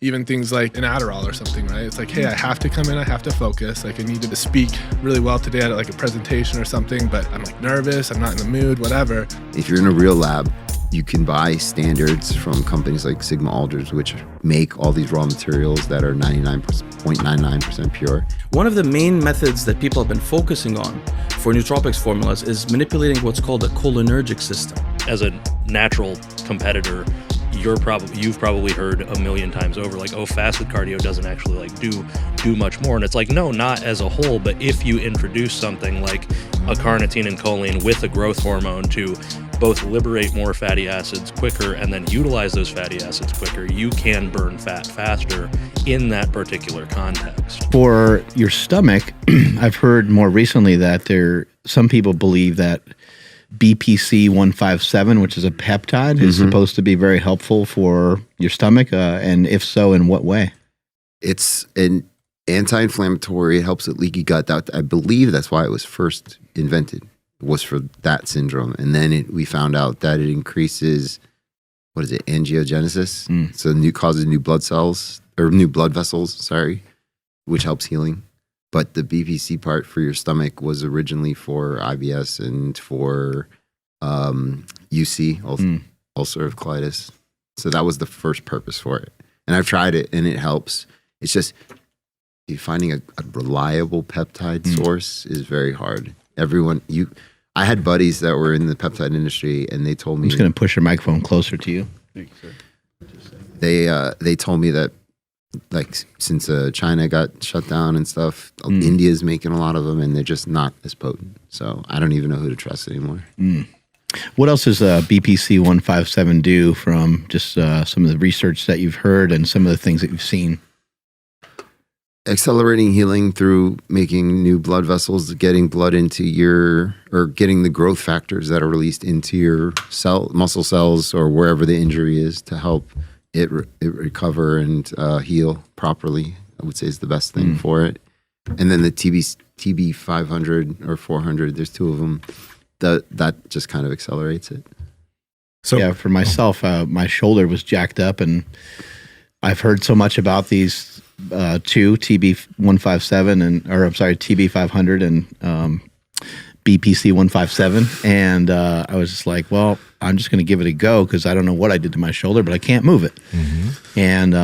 Even things like an Adderall or something, right? It's like, hey, I have to come in, I have to focus. Like I needed to speak really well today at like a presentation or something, but I'm like nervous, I'm not in the mood, whatever. If you're in a real lab, you can buy standards from companies like Sigma Aldrich, which make all these raw materials that are 99.99% pure. One of the main methods that people have been focusing on for nootropics formulas is manipulating what's called a cholinergic system. As a natural competitor, you've probably heard a million times over, like, oh, fasted cardio doesn't actually like do much more. And it's like, no, not as a whole, but if you introduce something like a carnitine and choline with a growth hormone to both liberate more fatty acids quicker and then utilize those fatty acids quicker, you can burn fat faster in that particular context. For your stomach, I've heard more recently that some people believe that BPC 157, which is a peptide, is supposed to be very helpful for your stomach. And if so, in what way? It's an anti-inflammatory. It helps with leaky gut. I believe that's why it was first invented, was for that syndrome. And then we found out that it increases, angiogenesis. So causes new blood cells, or new blood vessels, sorry, which helps healing. But the BPC part for your stomach was originally for IBS and for UC, ulcerative colitis. So that was the first purpose for it. And I've tried it and it helps. It's just finding a reliable peptide source is very hard. I had buddies that were in the peptide industry and they told me— I'm just going to push your microphone closer to you. Thank you, sir. They told me that, like, since China got shut down and stuff, India's making a lot of them and they're just not as potent. So I don't even know who to trust anymore. What else does BPC 157 do from just some of the research that you've heard and some of the things that you've seen? Accelerating healing through making new blood vessels, getting blood into getting the growth factors that are released into your muscle cells or wherever the injury is to help it recover and heal properly, I would say, is the best thing for it. And then the TB 500 or 400, there's two of them, that just kind of accelerates it. So yeah, for myself, my shoulder was jacked up, and I've heard so much about these two, TB 157 TB 500 and BPC 157, and I was just like, well, I'm just going to give it a go because I don't know what I did to my shoulder, but I can't move it. And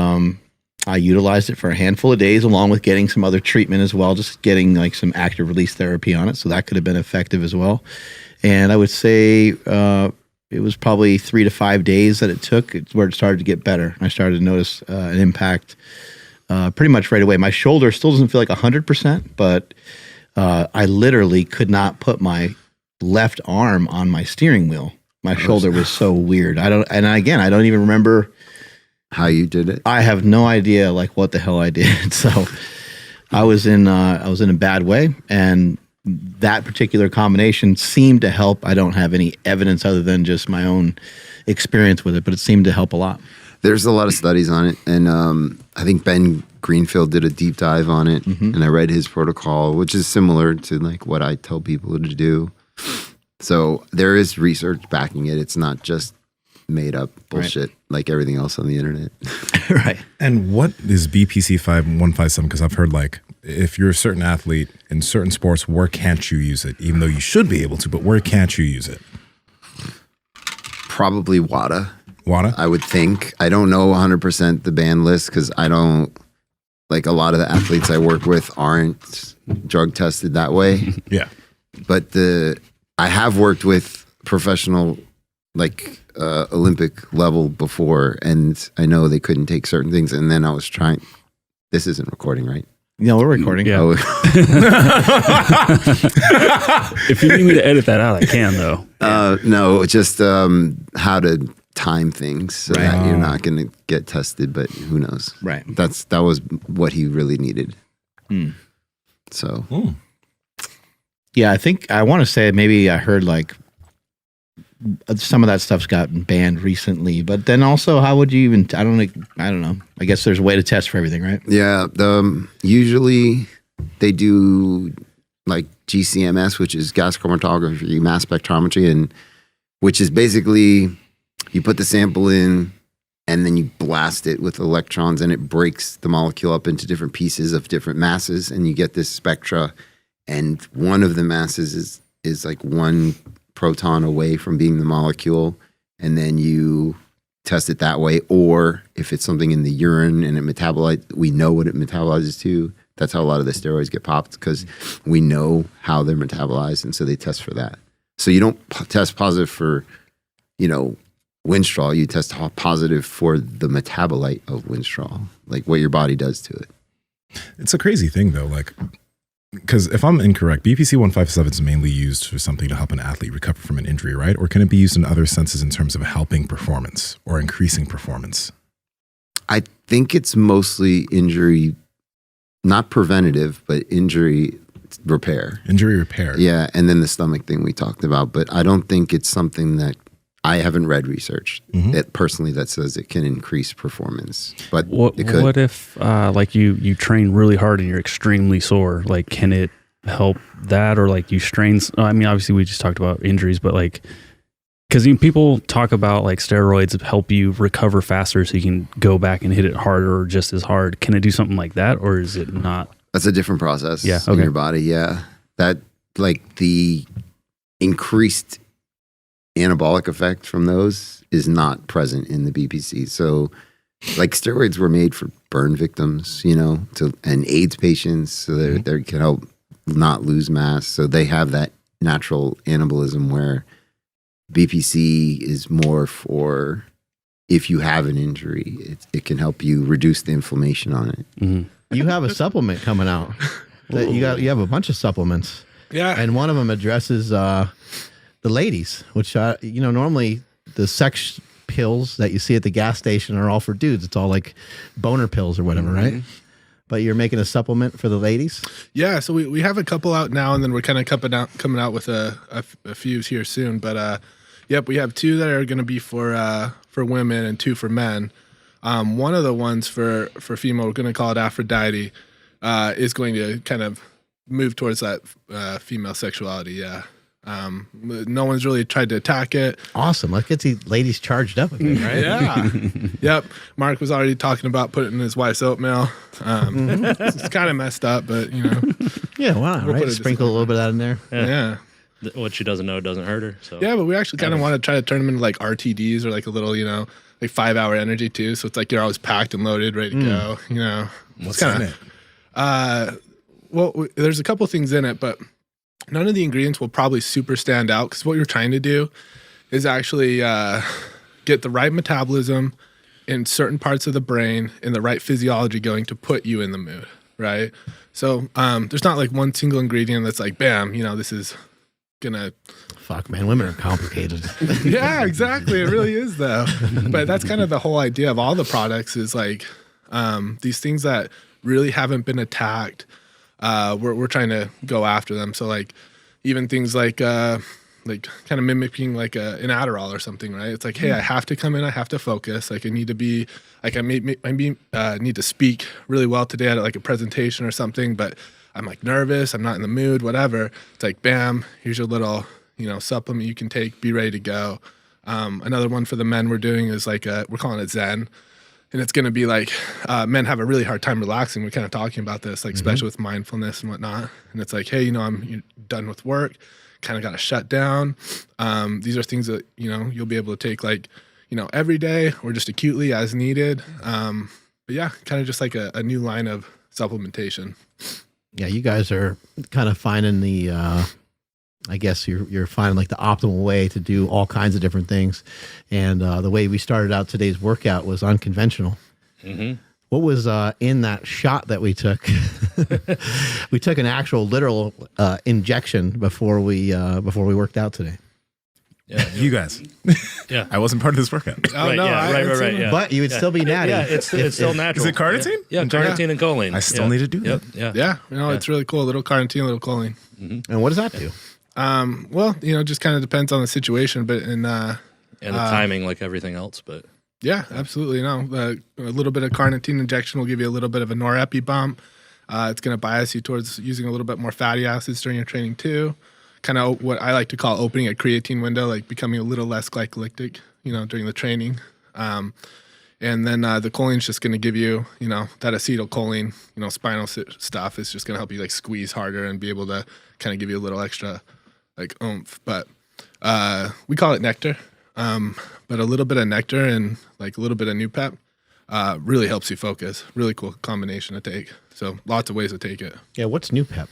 I utilized it for a handful of days along with getting some other treatment as well, just getting like some active release therapy on it. So that could have been effective as well. And I would say it was probably 3 to 5 days that it took where it started to get better. I started to notice an impact pretty much right away. My shoulder still doesn't feel like 100%, but I literally could not put my left arm on my steering wheel. My shoulder was so weird. I don't even remember how you did it. I have no idea like what the hell I did. So I was in a bad way, and that particular combination seemed to help. I don't have any evidence other than just my own experience with it, but it seemed to help a lot. There's a lot of studies on it, and I think Ben Greenfield did a deep dive on it, and I read his protocol, which is similar to like what I tell people to do. So there is research backing it. It's not just made up bullshit like everything else on the internet. Right. And what is BPC 157? Because I've heard, like, if you're a certain athlete in certain sports, where can't you use it? Even though you should be able to, but where can't you use it? Probably WADA. WADA? I would think. I don't know 100% the ban list because I don't, like, a lot of the athletes I work with aren't drug tested that way. Yeah. But I have worked with professional, like, Olympic level before, and I know they couldn't take certain things. And then I was trying. This isn't recording, right? No, we're recording. Yeah. Oh. If you need me to edit that out, I can, though. No, just how to time things so that you're not going to get tested, but who knows? Right. That was what he really needed. So. Yeah, I think I want to say maybe I heard like some of that stuff's gotten banned recently, but then also how would you even, I don't know. I guess there's a way to test for everything, right? Yeah. Usually they do like GCMS, which is gas chromatography, mass spectrometry, and which is basically you put the sample in and then you blast it with electrons, and it breaks the molecule up into different pieces of different masses, and you get this spectra. And one of the masses is like one proton away from being the molecule, and then you test it that way. Or if it's something in the urine and it metabolizes, we know what it metabolizes to. That's how a lot of the steroids get popped, because we know how they're metabolized, and so they test for that. So you don't test positive for, Winstrol. You test positive for the metabolite of Winstrol, like what your body does to it. It's a crazy thing though, like, because if I'm incorrect, BPC 157 is mainly used for something to help an athlete recover from an injury, right? Or can it be used in other senses in terms of helping performance or increasing performance? I think it's mostly injury, not preventative, but injury repair. Injury repair. Yeah, and then the stomach thing we talked about. But I don't think it's something that I haven't read research that personally that says it can increase performance. But it could. What if like you train really hard and you're extremely sore? Like, can it help that, or like you strain? I mean, obviously we just talked about injuries, but like, because people talk about like steroids help you recover faster, so you can go back and hit it harder or just as hard. Can it do something like that, or is it not? That's a different process in your body. Yeah, that like the increased anabolic effect from those is not present in the BPC. So like steroids were made for burn victims, and AIDS patients, so they can help not lose mass. So they have that natural anabolism, where BPC is more for if you have an injury, it can help you reduce the inflammation on it. Mm-hmm. You have a supplement coming out. You have a bunch of supplements. Yeah. And one of them addresses the ladies, which normally the sex pills that you see at the gas station are all for dudes. It's all like boner pills or whatever, right? But you're making a supplement for the ladies? Yeah, so we have a couple out now, and then we're kind of coming out with a few here soon. But yep, we have 2 that are going to be for women and 2 for men. One of the ones for female, we're going to call it Aphrodite, is going to kind of move towards that female sexuality. Yeah. No one's really tried to attack it. Awesome. Let's get these ladies charged up again, right? Yeah. Yep. Mark was already talking about putting in his wife's oatmeal. It's kind of messed up, but Yeah, wow. Right? Sprinkle a little bit of that in there. Yeah. What she doesn't know doesn't hurt her. So yeah, but we actually kind of want to try to turn them into like RTDs, or like a little, like 5-hour energy too. So it's like you're always packed and loaded, ready to go. What's in it? Well, there's a couple things in it, but none of the ingredients will probably super stand out, because what you're trying to do is actually get the right metabolism in certain parts of the brain and the right physiology going to put you in the mood, right? So there's not like one single ingredient that's like, bam, this is gonna... Fuck, man, women are complicated. Yeah, exactly. It really is, though. But that's kind of the whole idea of all the products, is like these things that really haven't been attacked. We're trying to go after them. So like even things like kind of mimicking like an Adderall or something, right? It's like, hey, I have to come in, I have to focus. Like I need to be like I need to speak really well today at like a presentation or something, but I'm like nervous, I'm not in the mood, whatever. It's like, bam, here's your little supplement you can take, be ready to go. Another one for the men we're doing is like we're calling it Zen. And it's going to be like men have a really hard time relaxing. We're kind of talking about this, like especially with mindfulness and whatnot. And it's like, hey, I'm done with work, kind of got to shut down. These are things that, you'll be able to take like, every day or just acutely as needed. But yeah, kind of just like a new line of supplementation. Yeah, you guys are kind of finding the, I guess you're finding like the optimal way to do all kinds of different things. And the way we started out today's workout was unconventional. Mm-hmm. What was in that shot that we took? We took an actual literal injection before we worked out today. Yeah, you guys. Yeah, I wasn't part of this workout. Oh, right, no, right. Yeah. But you would still be natty. Yeah, it's still natural. Is it carnitine? Yeah, carnitine and choline. I still need to do that. Yeah. It's really cool. A little carnitine, a little choline. Mm-hmm. And what does that do? Well, just kind of depends on the situation, but and the timing, like everything else. But yeah, absolutely. A little bit of carnitine injection will give you a little bit of a norepi bump. It's going to bias you towards using a little bit more fatty acids during your training too. Kind of what I like to call opening a creatine window, like becoming a little less glycolytic, during the training. And And then the choline is just going to give you, that acetylcholine, spinal stuff is just going to help you like squeeze harder and be able to kind of give you a little extra like oomph. But we call it nectar. But a little bit of nectar and like a little bit of Noopep really helps you focus. Really cool combination to take. So lots of ways to take it. Yeah, what's Noopep?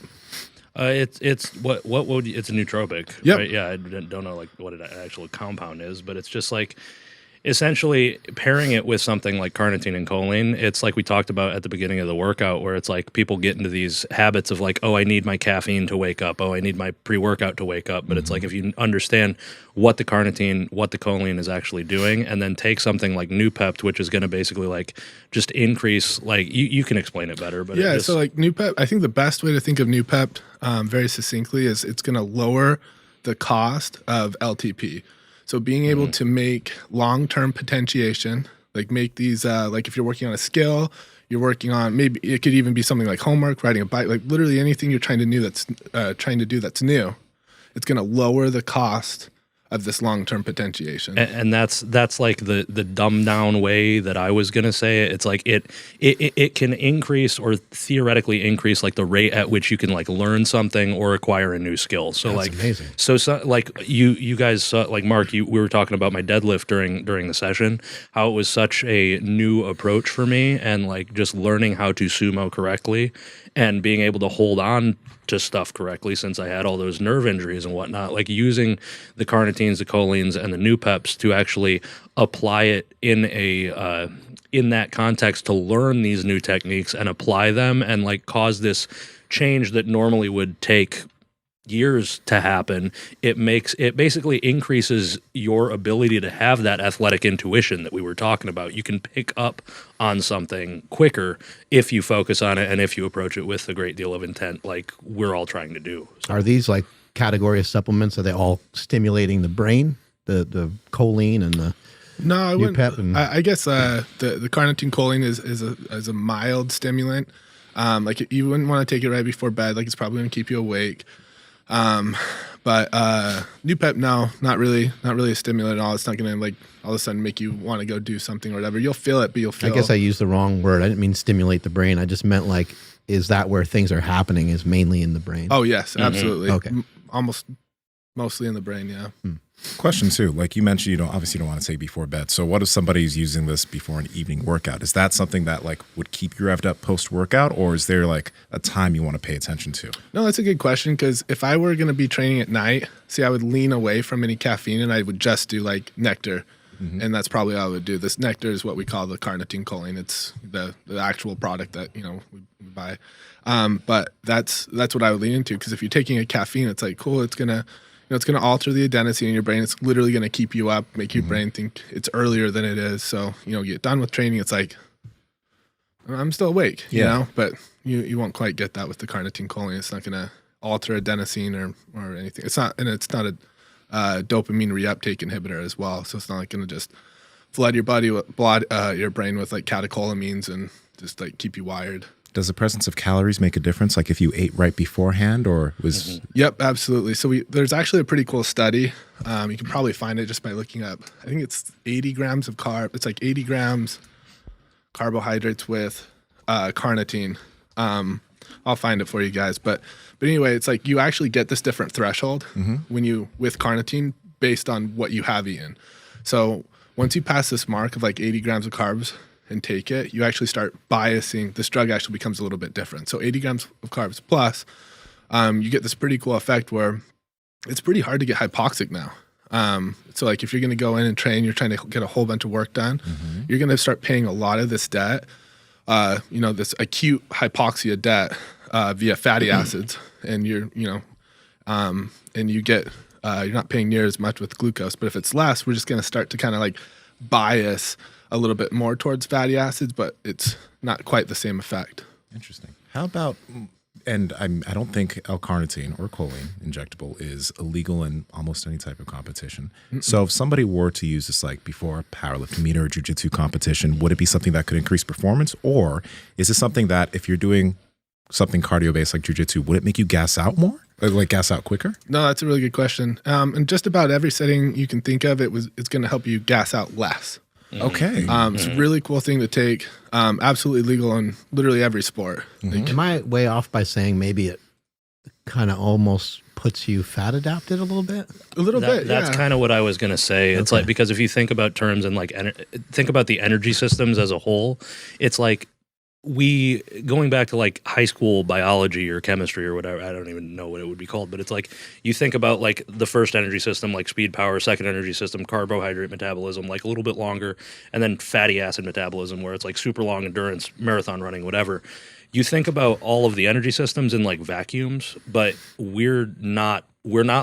It's what would it's a nootropic. Yep. Right? Yeah, I don't know like what an actual compound is, but it's just like essentially pairing it with something like carnitine and choline. It's like we talked about at the beginning of the workout, where it's like people get into these habits of like, oh, I need my caffeine to wake up. Oh, I need my pre-workout to wake up. But it's like if you understand what the carnitine, what the choline is actually doing, and then take something like Noopep, which is going to basically like just increase, like you can explain it better. But yeah, so like Noopep, I think the best way to think of Noopep very succinctly is it's going to lower the cost of LTP. So being able to make long-term potentiation, like make these, like if you're working on a skill, you're working on, maybe it could even be something like homework, riding a bike, like literally anything you're trying to do that's new, it's going to lower the cost of this long-term potentiation. And that's like the dumbed down way that I was gonna say it. It's like it can increase or theoretically increase like the rate at which you can like learn something or acquire a new skill. So That's like amazing. So like you guys saw, like Mark, we were talking about my deadlift during the session, how it was such a new approach for me, and like just learning how to sumo correctly and being able to hold on to stuff correctly since I had all those nerve injuries and whatnot, like using the carnitines, the cholines, and the Noopeps to actually apply it in that context to learn these new techniques and apply them and like cause this change that normally would take years to happen. It basically increases your ability to have that athletic intuition that we were talking about. You can pick up on something quicker if you focus on it and if you approach it with a great deal of intent, like we're all trying to do. So. Are these like category of supplements? Are they all stimulating the brain, the choline and the No, I wouldn't. Noopep? I guess the carnitine choline is a mild stimulant. Like you wouldn't want to take it right before bed. Like it's probably going to keep you awake. But Noopep, no, not really a stimulant at all. It's not going to like all of a sudden make you want to go do something or whatever. You'll feel it, but you'll feel. I guess I used the wrong word. I didn't mean stimulate the brain. I just meant like, is that where things are happening? Is mainly in the brain? Oh yes, absolutely. Okay. Mostly in the brain. Yeah. Question too, like you mentioned, you don't want to take before bed. So what if somebody's using this before an evening workout? Is that something that like would keep you revved up post workout, or is there like a time you want to pay attention to? No, that's a good question, because if I were going to be training at night, I would lean away from any caffeine and I would just do like nectar. And that's probably all I would do. This nectar is what we call the carnitine choline. It's the actual product that we buy. But that's what I would lean into, because if you're taking a caffeine, it's like cool. It's gonna alter the adenosine in your brain. It's literally gonna keep you up, make your brain think it's earlier than it is. So you get done with training, it's like I'm still awake. You know, but you won't quite get that with the carnitine choline. It's not gonna alter adenosine or anything. It's not a dopamine reuptake inhibitor as well, so it's not like going to just flood your your brain with like catecholamines and just like keep you wired. Does the presence of calories make a difference? Like if you ate right beforehand, or was? Yep, absolutely. So there's actually a pretty cool study. You can probably find it just by looking up. I think it's 80 grams of carb. It's like 80 grams carbohydrates with carnitine. I'll find it for you guys, but anyway, it's like you actually get this different threshold with carnitine based on what you have eaten. So once you pass this mark of like 80 grams of carbs and take it, you actually start biasing. This drug actually becomes a little bit different. So 80 grams of carbs plus, you get this pretty cool effect where it's pretty hard to get hypoxic now. So like if you're going to go in and train, you're trying to get a whole bunch of work done, you're going to start paying a lot of this debt. This acute hypoxia debt via fatty acids, and you're not paying near as much with glucose. But if it's less, we're just going to start to kind of like bias a little bit more towards fatty acids, but it's not quite the same effect. Interesting. How about, and I don't think L-carnitine or choline injectable is illegal in almost any type of competition. So if somebody were to use this like before a powerlifting meet or a jiu-jitsu competition, would it be something that could increase performance? Or is it something that if you're doing something cardio-based like jiu-jitsu, would it make you gas out more? Like gas out quicker? No, that's a really good question. In just about every setting you can think of, it's going to help you gas out less. Okay. It's a really cool thing to take. Absolutely legal in literally every sport. Am I way off by saying maybe it kind of almost puts you fat adapted a little bit? A little bit, That's kind of what I was going to say. It's like, because if you think about terms and like, think about the energy systems as a whole, it's like going back to like high school biology or chemistry or whatever, I don't even know what it would be called, but it's like you think about like the first energy system, like speed power, second energy system, carbohydrate metabolism, like a little bit longer, and then fatty acid metabolism where it's like super long endurance, marathon running, whatever. You think about all of the energy systems in like vacuums, but we're not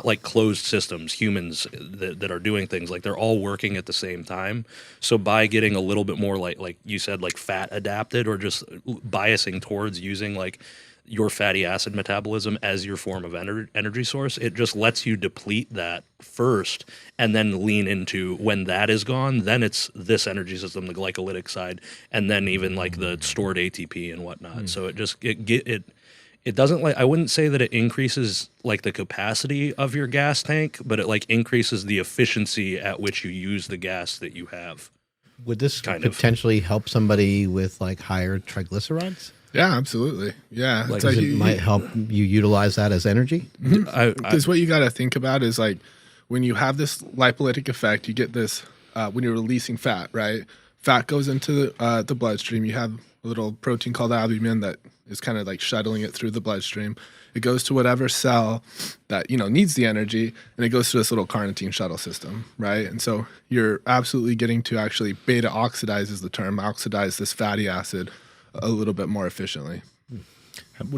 like closed systems, humans that are doing things. Like they're all working at the same time. So by getting a little bit more like you said, like fat adapted, or just biasing towards using like your fatty acid metabolism as your form of energy source, it just lets you deplete that first and then lean into, when that is gone, then it's this energy system, the glycolytic side, and then even like the stored ATP and whatnot. So it doesn't, like, I wouldn't say that it increases like the capacity of your gas tank, but it like increases the efficiency at which you use the gas that you have. Would this potentially help somebody with like higher triglycerides? Yeah, absolutely. Yeah. Like, it might help you utilize that as energy? Because what you got to think about is like when you have this lipolytic effect, you get this when you're releasing fat, right? Fat goes into the bloodstream. You have a little protein called albumin that is kind of like shuttling it through the bloodstream. It goes to whatever cell that, needs the energy, and it goes to this little carnitine shuttle system, right? And so you're absolutely getting to actually beta oxidize is the term, oxidize this fatty acid a little bit more efficiently.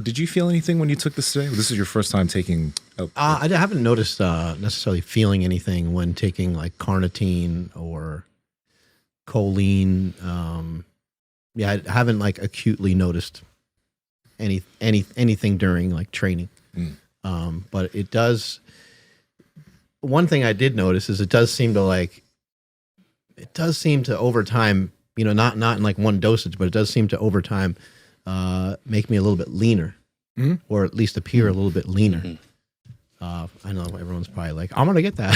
Did you feel anything when you took this today? This is your first time taking... I haven't noticed necessarily feeling anything when taking like carnitine or choline. I haven't like acutely noticed anything during like training. But it does... One thing I did notice is it does seem to over time, not in like one dosage, but it does seem to over time make me a little bit leaner, or at least appear a little bit leaner. I know everyone's probably like, I'm going to get that.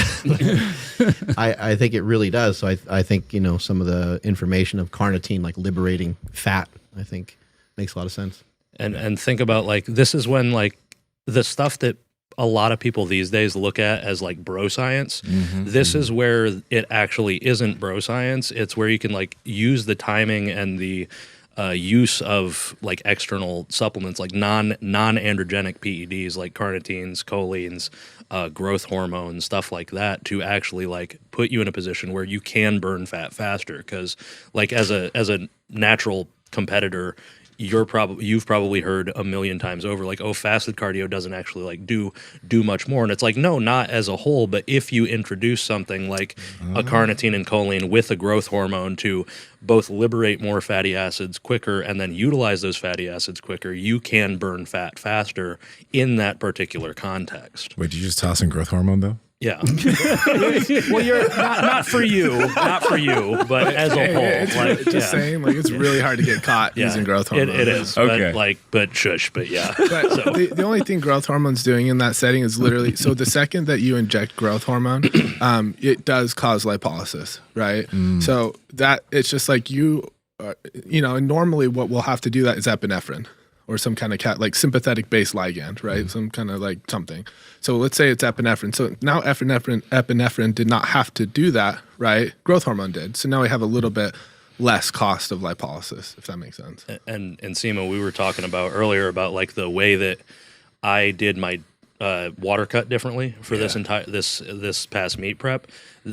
I think it really does. So I think, some of the information of carnitine, like liberating fat, I think makes a lot of sense. And think about like, this is when like the stuff that a lot of people these days look at as like bro science. This is where it actually isn't bro science. It's where you can like use the timing and the use of like external supplements, like non-androgenic PEDs like carnitines, cholines, growth hormones, stuff like that, to actually like put you in a position where you can burn fat faster. Because like as a natural competitor, you've probably heard a million times over, like, fasted cardio doesn't actually like do much more. And it's like, no, not as a whole, but if you introduce something like a carnitine and choline with a growth hormone to both liberate more fatty acids quicker and then utilize those fatty acids quicker, you can burn fat faster in that particular context. Wait, did you just toss in growth hormone though? Yeah. Well, you're not for you, but as a whole, saying, like, it's really hard to get caught using growth hormone. It is. Okay. But shush. But yeah. But the only thing growth hormone's doing in that setting is literally, so the second that you inject growth hormone, it does cause lipolysis, right? So that it's just like and normally what we'll have to do that is epinephrine, or some kind of like sympathetic based ligand, right? Some kind of like something. So let's say it's epinephrine. So now epinephrine did not have to do that, right? Growth hormone did. So now we have a little bit less cost of lipolysis, if that makes sense. And Nsima, we were talking about earlier about like the way that I did my water cut differently for this past meet prep.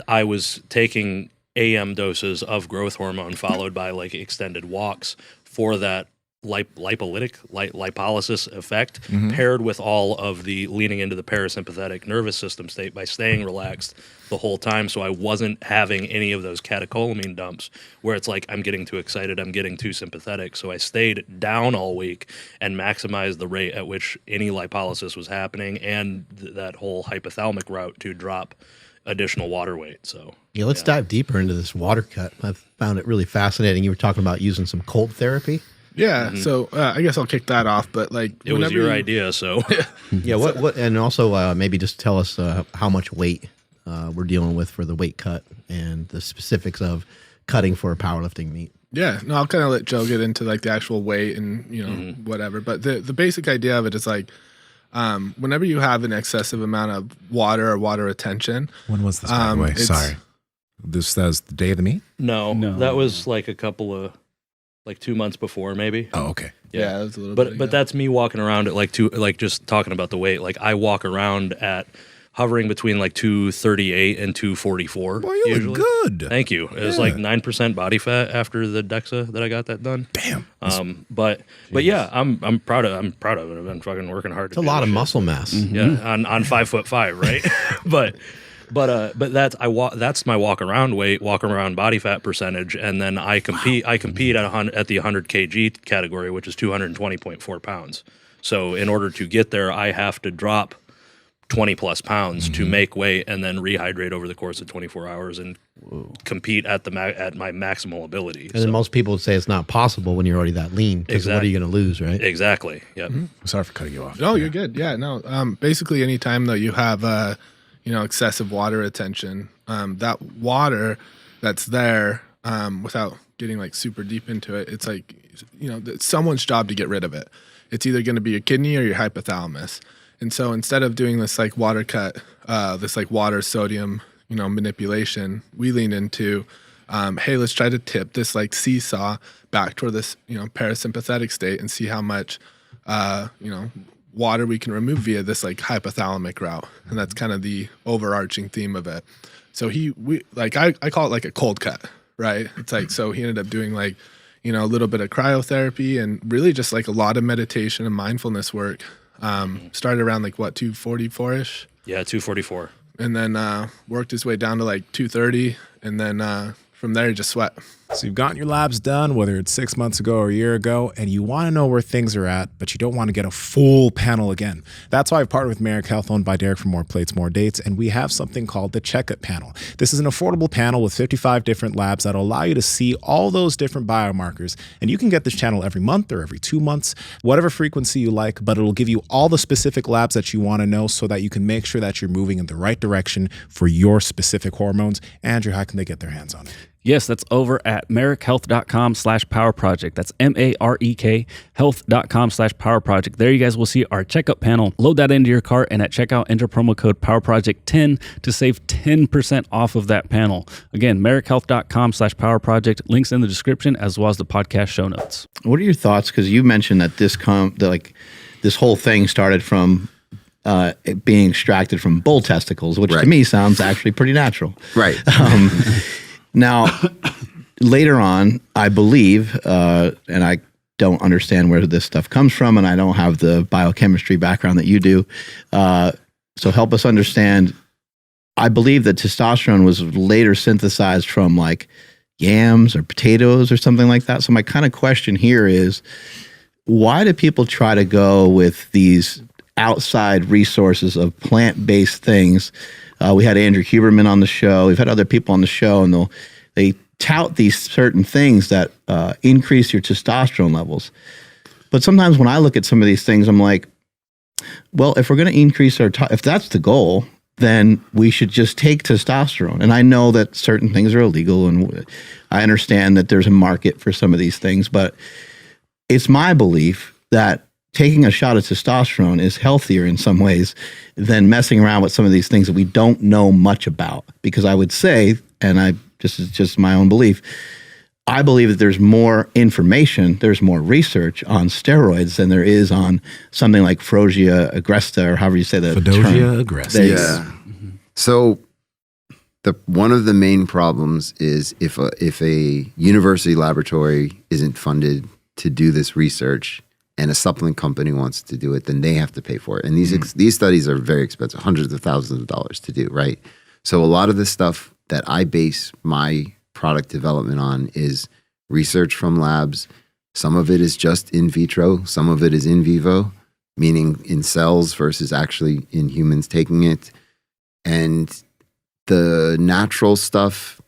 I was taking AM doses of growth hormone followed by like extended walks for that lipolysis effect, paired with all of the leaning into the parasympathetic nervous system state by staying relaxed the whole time. So I wasn't having any of those catecholamine dumps where it's like I'm getting too excited, I'm getting too sympathetic. So I stayed down all week and maximized the rate at which any lipolysis was happening and that whole hypothalamic route to drop additional water weight. So let's dive deeper into this water cut. I've found it really fascinating. You were talking about using some cold therapy. Yeah, so I guess I'll kick that off. But like, it was your idea, so yeah. What, and also maybe just tell us how much weight we're dealing with for the weight cut and the specifics of cutting for a powerlifting meet. Yeah, no, I'll kind of let Joe get into like the actual weight and whatever. But the basic idea of it is like, whenever you have an excessive amount of water or water retention. When was this, by the way? Sorry. This was the day of the meet? No, that was like a couple of, like 2 months before maybe. Oh, okay. Yeah, that was a little bit But that's me walking around at like just talking about the weight. Like I walk around at hovering between like 238 and 244. Boy, you usually. look good. Thank you. It was like 9% body fat after the DEXA that I got that done. Damn. But yeah, I'm proud of it. I've been fucking working hard. It's a lot of muscle mass. Yeah, on 5'5", right? but that's my walk around weight, walk around body fat percentage, and then I compete at the 100 kg category, which is 220.4 pounds. So in order to get there, I have to drop 20 plus pounds to make weight and then rehydrate over the course of 24 hours and compete at my maximal ability. And then most people would say it's not possible when you're already that lean, because what are you going to lose, right? Exactly. Yep. Sorry for cutting you off. No, you're good. Yeah, no. Basically, anytime though you have excessive water retention, that water that's there, without getting like super deep into it, it's like it's someone's job to get rid of it. It's either going to be your kidney or your hypothalamus. And so instead of doing this like water cut, this like water sodium, manipulation, we lean into, hey, let's try to tip this like seesaw back toward this, parasympathetic state and see how much, water we can remove via this like hypothalamic route. And that's kind of the overarching theme of it. So I call it like a cold cut, right? It's like, so he ended up doing like, a little bit of cryotherapy and really just like a lot of meditation and mindfulness work. Started around like 244-ish. Yeah, 244. And then worked his way down to like 230. And then from there, he just sweat. So you've gotten your labs done, whether it's 6 months ago or a year ago, and you want to know where things are at, but you don't want to get a full panel again. That's why I've partnered with Merrick Health, owned by Derek, for More Plates, More Dates, and we have something called the Checkup Panel. This is an affordable panel with 55 different labs that will allow you to see all those different biomarkers, and you can get this channel every month or every 2 months, whatever frequency you like, but it'll give you all the specific labs that you want to know so that you can make sure that you're moving in the right direction for your specific hormones. Andrew, how can they get their hands on it? Yes, that's over at marek.health.com/power project. That's MAREK health.com/power project. There you guys will see our checkup panel. Load that into your cart, and at checkout, enter promo code PowerProject10 to save 10% off of that panel. Again, marek.health.com/power project. Links in the description as well as the podcast show notes. What are your thoughts? Because you mentioned that this whole thing started from it being extracted from bull testicles, which to me sounds actually pretty natural. Right. Now, later on, I believe, and I don't understand where this stuff comes from, and I don't have the biochemistry background that you do. So help us understand. I believe that testosterone was later synthesized from like yams or potatoes or something like that. So my kind of question here is, why do people try to go with these outside resources of plant-based things? We had Andrew Huberman on the show. We've had other people on the show, and they tout these certain things that increase your testosterone levels. But sometimes when I look at some of these things, I'm like, well, if we're going to increase if that's the goal, then we should just take testosterone. And I know that certain things are illegal, and I understand that there's a market for some of these things, but it's my belief that taking a shot of testosterone is healthier in some ways than messing around with some of these things that we don't know much about. Because I would say, and this is just my own belief, I believe that there's more information, there's more research on steroids than there is on something like Frogia agresta, or however you say that. Frogia agresta. Yeah. So one of the main problems is if a university laboratory isn't funded to do this research, and a supplement company wants to do it, then they have to pay for it. And these studies are very expensive, hundreds of thousands of dollars to do, right? So a lot of the stuff that I base my product development on is research from labs. Some of it is just in vitro. Some of it is in vivo, meaning in cells versus actually in humans taking it. And the natural stuff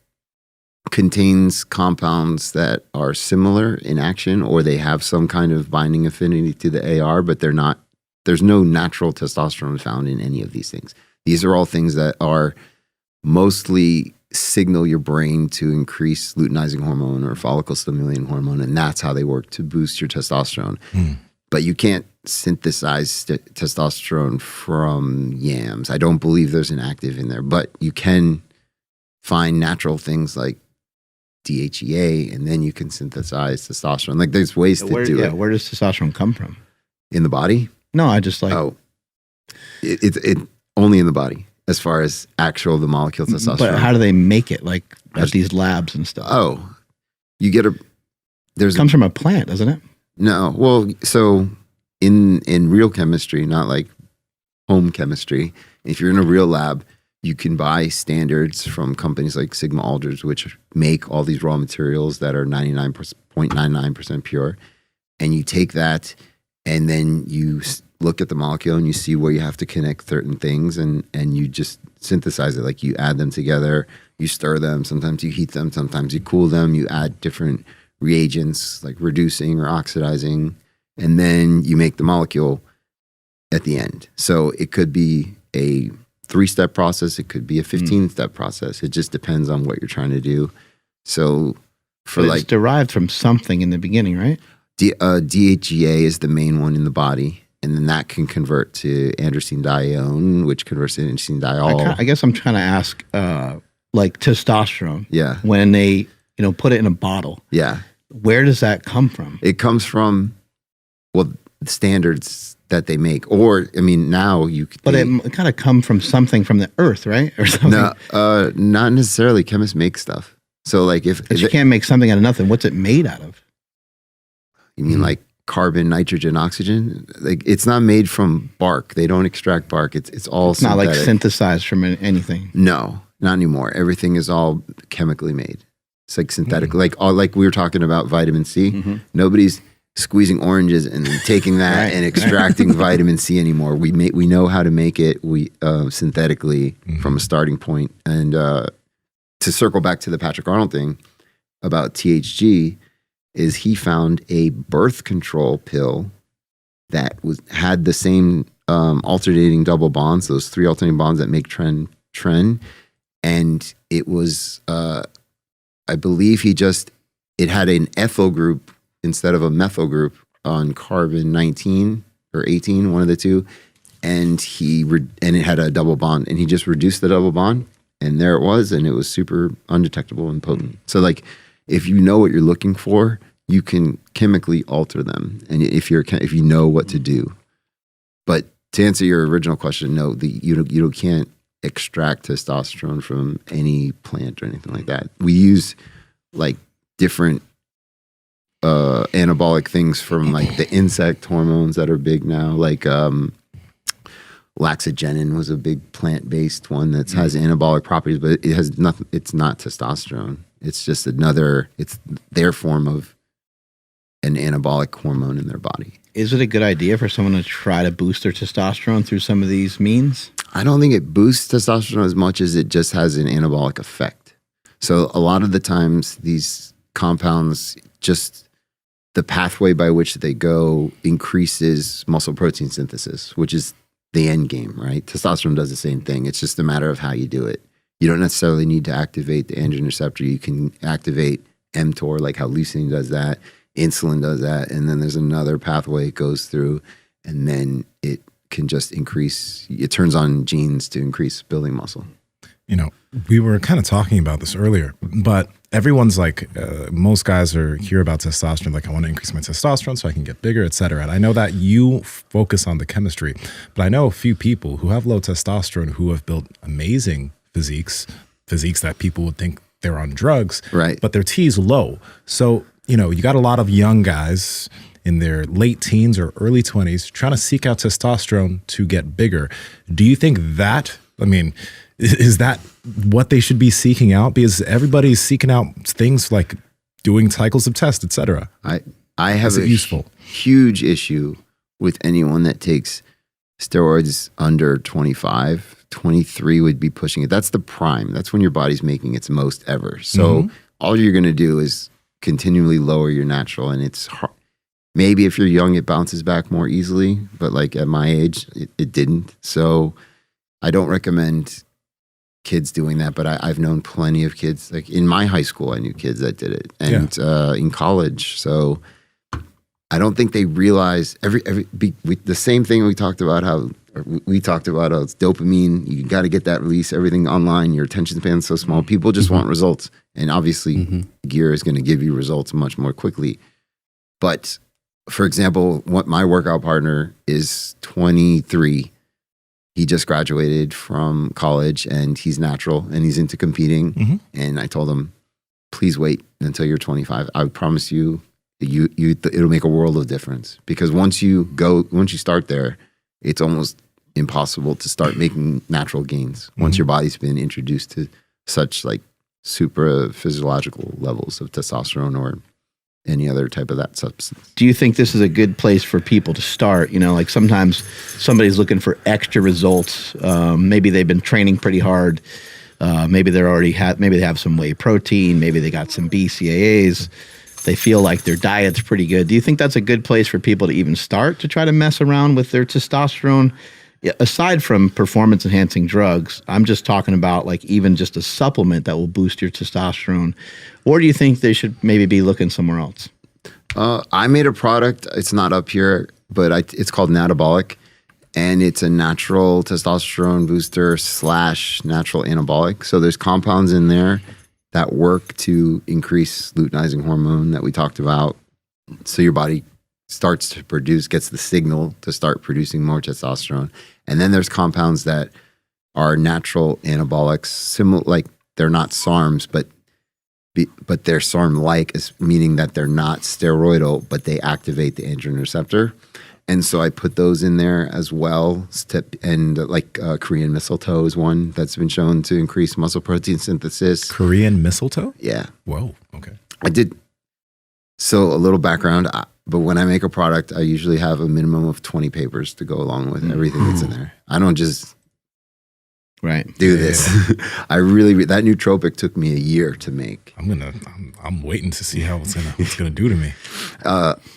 contains compounds that are similar in action, or they have some kind of binding affinity to the AR, but there's no natural testosterone found in any of these things. These are all things that are mostly signal your brain to increase luteinizing hormone or follicle stimulating hormone, and that's how they work to boost your testosterone. But you can't synthesize testosterone from yams. I don't believe there's an active in there, but you can find natural things like DHEA, and then you can synthesize testosterone. Like there's ways to do it. Where does testosterone come from? In the body? No, I just like. Oh, it only in the body as far as the molecule testosterone. But how do they make it? Like at these labs and stuff. Oh, you get it comes from a plant, doesn't it? No. Well, so in real chemistry, not like home chemistry, if you're in a real lab, you can buy standards from companies like Sigma Aldrich, which make all these raw materials that are 99.99% pure. And you take that and then you look at the molecule and you see where you have to connect certain things, and you just synthesize it. Like you add them together, you stir them, sometimes you heat them, sometimes you cool them, you add different reagents like reducing or oxidizing, and then you make the molecule at the end. So it could be a 3-step process, it could be a 15-step process. It just depends on what you're trying to do. So it's derived from something in the beginning, right? DHEA is the main one in the body, and then that can convert to androstenedione, which converts to androstenediol. I guess I'm trying to ask, like testosterone. Yeah. When they put it in a bottle. Yeah. Where does that come from? It comes from, the standards that they make. Or, I mean, now you could... But it kind of come from something from the earth, right? Or something? No, not necessarily. Chemists make stuff. So, like, But you can't make something out of nothing. What's it made out of? You mean like carbon, nitrogen, oxygen? Like, it's not made from bark. They don't extract bark. It's all It's not like synthesized from anything. No, not anymore. Everything is all chemically made. It's like synthetic, like we were talking about vitamin C. Nobody's squeezing oranges and taking that and extracting vitamin C anymore. We know how to make it synthetically from a starting point. And to circle back to the Patrick Arnold thing about THG, is he found a birth control pill that had the same alternating double bonds, those 3 alternating bonds that make tren, and it was. I believe it had an ethyl group instead of a methyl group on carbon 19 or 18, one of the two. And it had a double bond, and he just reduced the double bond, and there it was, and it was super undetectable and potent. So like, if you know what you're looking for, you can chemically alter them. And if you know what to do. But to answer your original question, no, you can't extract testosterone from any plant or anything like that. We use like different anabolic things from like the insect hormones that are big now. Like laxagenin was a big plant-based one that has anabolic properties, but it has nothing. It's not testosterone. It's just it's their form of an anabolic hormone in their body. Is it a good idea for someone to try to boost their testosterone through some of these means? I don't think it boosts testosterone as much as it just has an anabolic effect. So a lot of the times these compounds, just the pathway by which they go increases muscle protein synthesis, which is the end game, right? Testosterone does the same thing. It's just a matter of how you do it. You don't necessarily need to activate the androgen receptor. You can activate mTOR, like how leucine does that. Insulin does that. And then there's another pathway it goes through, and then it can just increase, it turns on genes to increase building muscle. We were kind of talking about this earlier, but everyone's like, most guys hear about testosterone, like I want to increase my testosterone so I can get bigger, et cetera. And I know that you focus on the chemistry, but I know a few people who have low testosterone who have built amazing physiques that people would think they're on drugs, right? But their T is low. So, you got a lot of young guys in their late teens or early 20s trying to seek out testosterone to get bigger. Do you think that, is that what they should be seeking out? Because everybody's seeking out things like doing cycles of tests, et cetera. I have a huge issue with anyone that takes steroids under 25. 23 would be pushing it. That's the prime. That's when your body's making its most ever. So all you're going to do is continually lower your natural, and it's hard. Maybe if you're young, it bounces back more easily, but like at my age, it didn't. So I don't recommend kids doing that, but I've known plenty of kids. Like in my high school, I knew kids that did it, and in college. So I don't think they realize the same thing we talked about. How it's dopamine. You got to get that release. Everything online. Your attention span's so small. People just want results, and obviously, gear is going to give you results much more quickly. But for example, what my workout partner is 23. He just graduated from college, and he's natural, and he's into competing. And I told him, please wait until you're 25. I promise you, it'll make a world of difference, because once you start there, it's almost impossible to start making natural gains once your body's been introduced to such like super physiological levels of testosterone or any other type of that substance. Do you think this is a good place for people to start? You know, like sometimes somebody's looking for extra results. Maybe they've been training pretty hard. Maybe maybe they have some whey protein. Maybe they got some BCAAs. They feel like their diet's pretty good. Do you think that's a good place for people to even start to try to mess around with their testosterone? Aside from performance enhancing drugs, I'm just talking about like even just a supplement that will boost your testosterone. Or do you think they should maybe be looking somewhere else? I made a product. It's not up here, but it's called Natabolic, and it's a natural testosterone booster / natural anabolic. So there's compounds in there that work to increase luteinizing hormone that we talked about. So your body gets the signal to start producing more testosterone. And then there's compounds that are natural anabolics, similar, like they're not SARMs, but they're SARM-like, meaning that they're not steroidal, but they activate the androgen receptor. And so I put those in there as well. And like Korean mistletoe is one that's been shown to increase muscle protein synthesis. Korean mistletoe? Yeah. Whoa. Okay. I did. So a little background, but when I make a product, I usually have a minimum of 20 papers to go along with everything that's in there. I don't just do this. I really, that nootropic took me a year to make. I'm waiting to see how it's gonna do to me.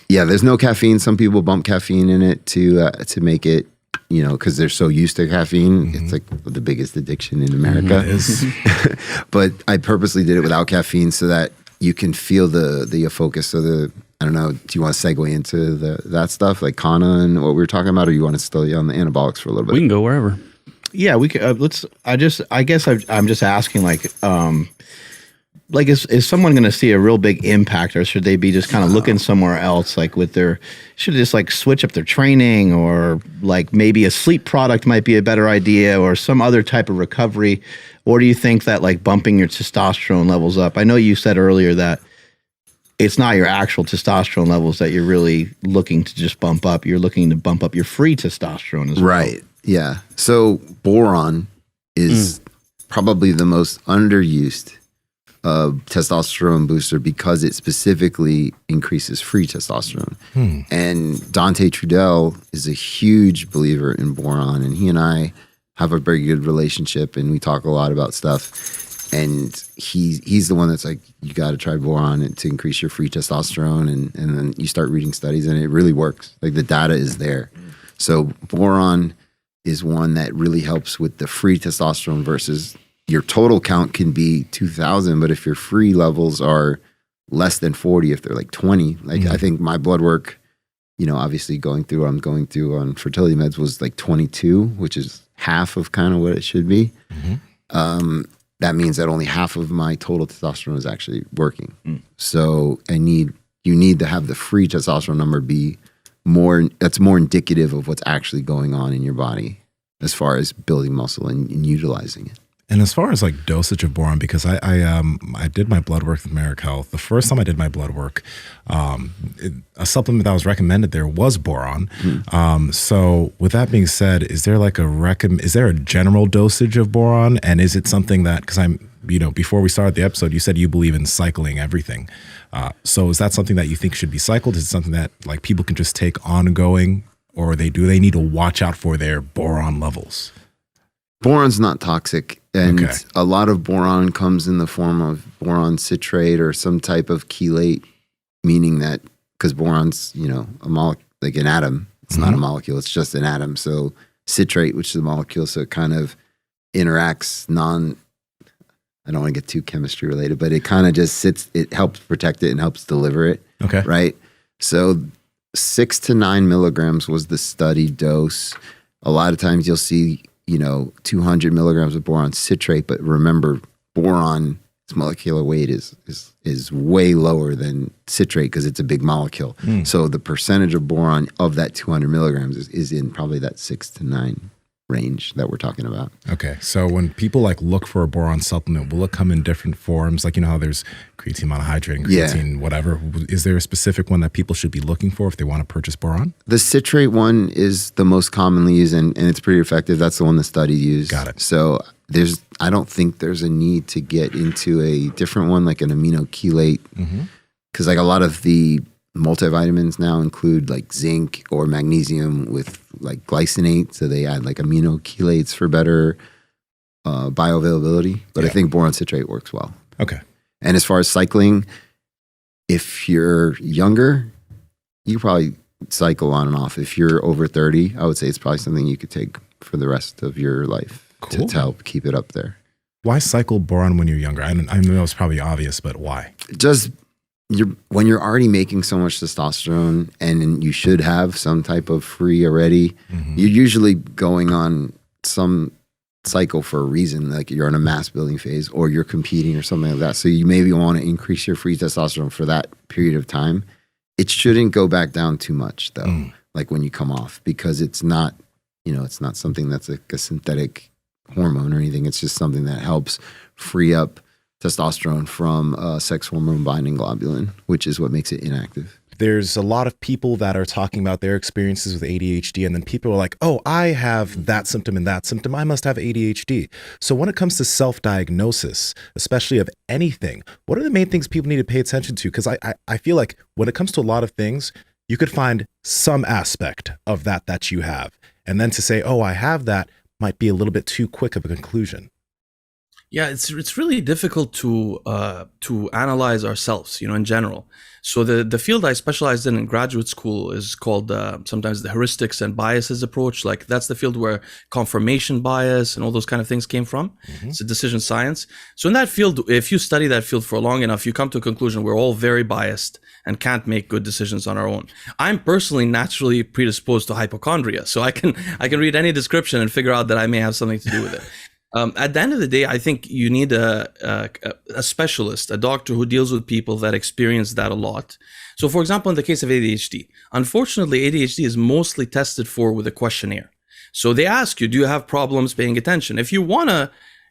There's no caffeine. Some people bump caffeine in it to make it, you know, because they're so used to caffeine. It's like the biggest addiction in America. It is. But I purposely did it without caffeine so that you can feel the focus. So I don't know, do you want to segue into that stuff like Kana and what we were talking about, or you want to stay on the anabolics for a little bit? We can go wherever. Yeah, we could. Let's. I guess I'm just asking, like, is someone going to see a real big impact, or should they be just kind of looking somewhere else, like should they just like switch up their training, or like maybe a sleep product might be a better idea, or some other type of recovery, or do you think that like bumping your testosterone levels up? I know you said earlier that it's not your actual testosterone levels that you're really looking to just bump up. You're looking to bump up your free testosterone as well. Right. Yeah. So boron is probably the most underused testosterone booster because it specifically increases free testosterone. And Dante Trudell is a huge believer in boron, and he and I have a very good relationship, and we talk a lot about stuff. And he's the one that's like, you got to try boron to increase your free testosterone, and then you start reading studies, and it really works. Like the data is there. So boron is one that really helps with the free testosterone versus your total count can be 2,000, but if your free levels are less than 40, if they're like 20, like I think my blood work, you know, obviously I'm going through on fertility meds was like 22, which is half of kind of what it should be. That means that only half of my total testosterone is actually working. So you need to have the free testosterone number be that's more indicative of what's actually going on in your body as far as building muscle and utilizing it. And as far as like dosage of boron, because I did my blood work with Merrick Health. The first time I did my blood work, a supplement that was recommended there was boron. So with that being said, is there like is there a general dosage of boron? And is it something that, because before we started the episode, you said you believe in cycling everything. So is that something that you think should be cycled? Is it something that like people can just take ongoing, or do they need to watch out for their boron levels? Boron's not toxic, and a lot of boron comes in the form of boron citrate or some type of chelate, meaning that because boron's, a molecule, like an atom, it's not a molecule, it's just an atom. So citrate, which is a molecule, so it kind of interacts I don't want to get too chemistry related, but it kind of just sits, it helps protect it and helps deliver it. Okay. Right. So 6 to 9 milligrams was the study dose. A lot of times you'll see, 200 milligrams of boron citrate, but remember boron, its molecular weight is way lower than citrate because it's a big molecule. So the percentage of boron of that 200 milligrams is in probably that 6 to 9 range that we're talking about. Okay. So when people look for a boron supplement, will it come in different forms? Like, how there's creatine monohydrate and creatine, whatever. Is there a specific one that people should be looking for if they want to purchase boron? The citrate one is the most commonly used and it's pretty effective. That's the one the study used. Got it. So I don't think there's a need to get into a different one like an amino chelate. Because a lot of the multivitamins now include zinc or magnesium with glycinate, so they add amino chelates for better bioavailability. But I think boron citrate works well. Okay. And as far as cycling, if you're younger, you probably cycle on and off. If you're over 30, I would say it's probably something you could take for the rest of your life to help keep it up there. Why cycle boron when you're younger? I know it's probably obvious, but why? Just when you're already making so much testosterone and you should have some type of free already, you're usually going on some cycle for a reason, like you're in a mass building phase or you're competing or something like that. So you maybe want to increase your free testosterone for that period of time. It shouldn't go back down too much though, when you come off, because it's not, it's not something that's a synthetic hormone or anything. It's just something that helps free up testosterone from sex hormone binding globulin, which is what makes it inactive. There's a lot of people that are talking about their experiences with ADHD, and then people are like, oh, I have that symptom and that symptom, I must have ADHD. So when it comes to self-diagnosis, especially of anything, what are the main things people need to pay attention to? Because I feel like when it comes to a lot of things, you could find some aspect of that you have. And then to say, oh, I have that might be a little bit too quick of a conclusion. Yeah, it's really difficult to analyze ourselves, in general. So the field I specialized in graduate school is called sometimes the heuristics and biases approach. That's the field where confirmation bias and all those kind of things came from. It's a decision science. So in that field, if you study that field for long enough, you come to a conclusion we're all very biased and can't make good decisions on our own. I'm personally naturally predisposed to hypochondria, so I can read any description and figure out that I may have something to do with it. At the end of the day, I think you need a specialist, a doctor who deals with people that experience that a lot. So for example, in the case of ADHD, unfortunately, ADHD is mostly tested for with a questionnaire. So they ask you, do you have problems paying attention? If you want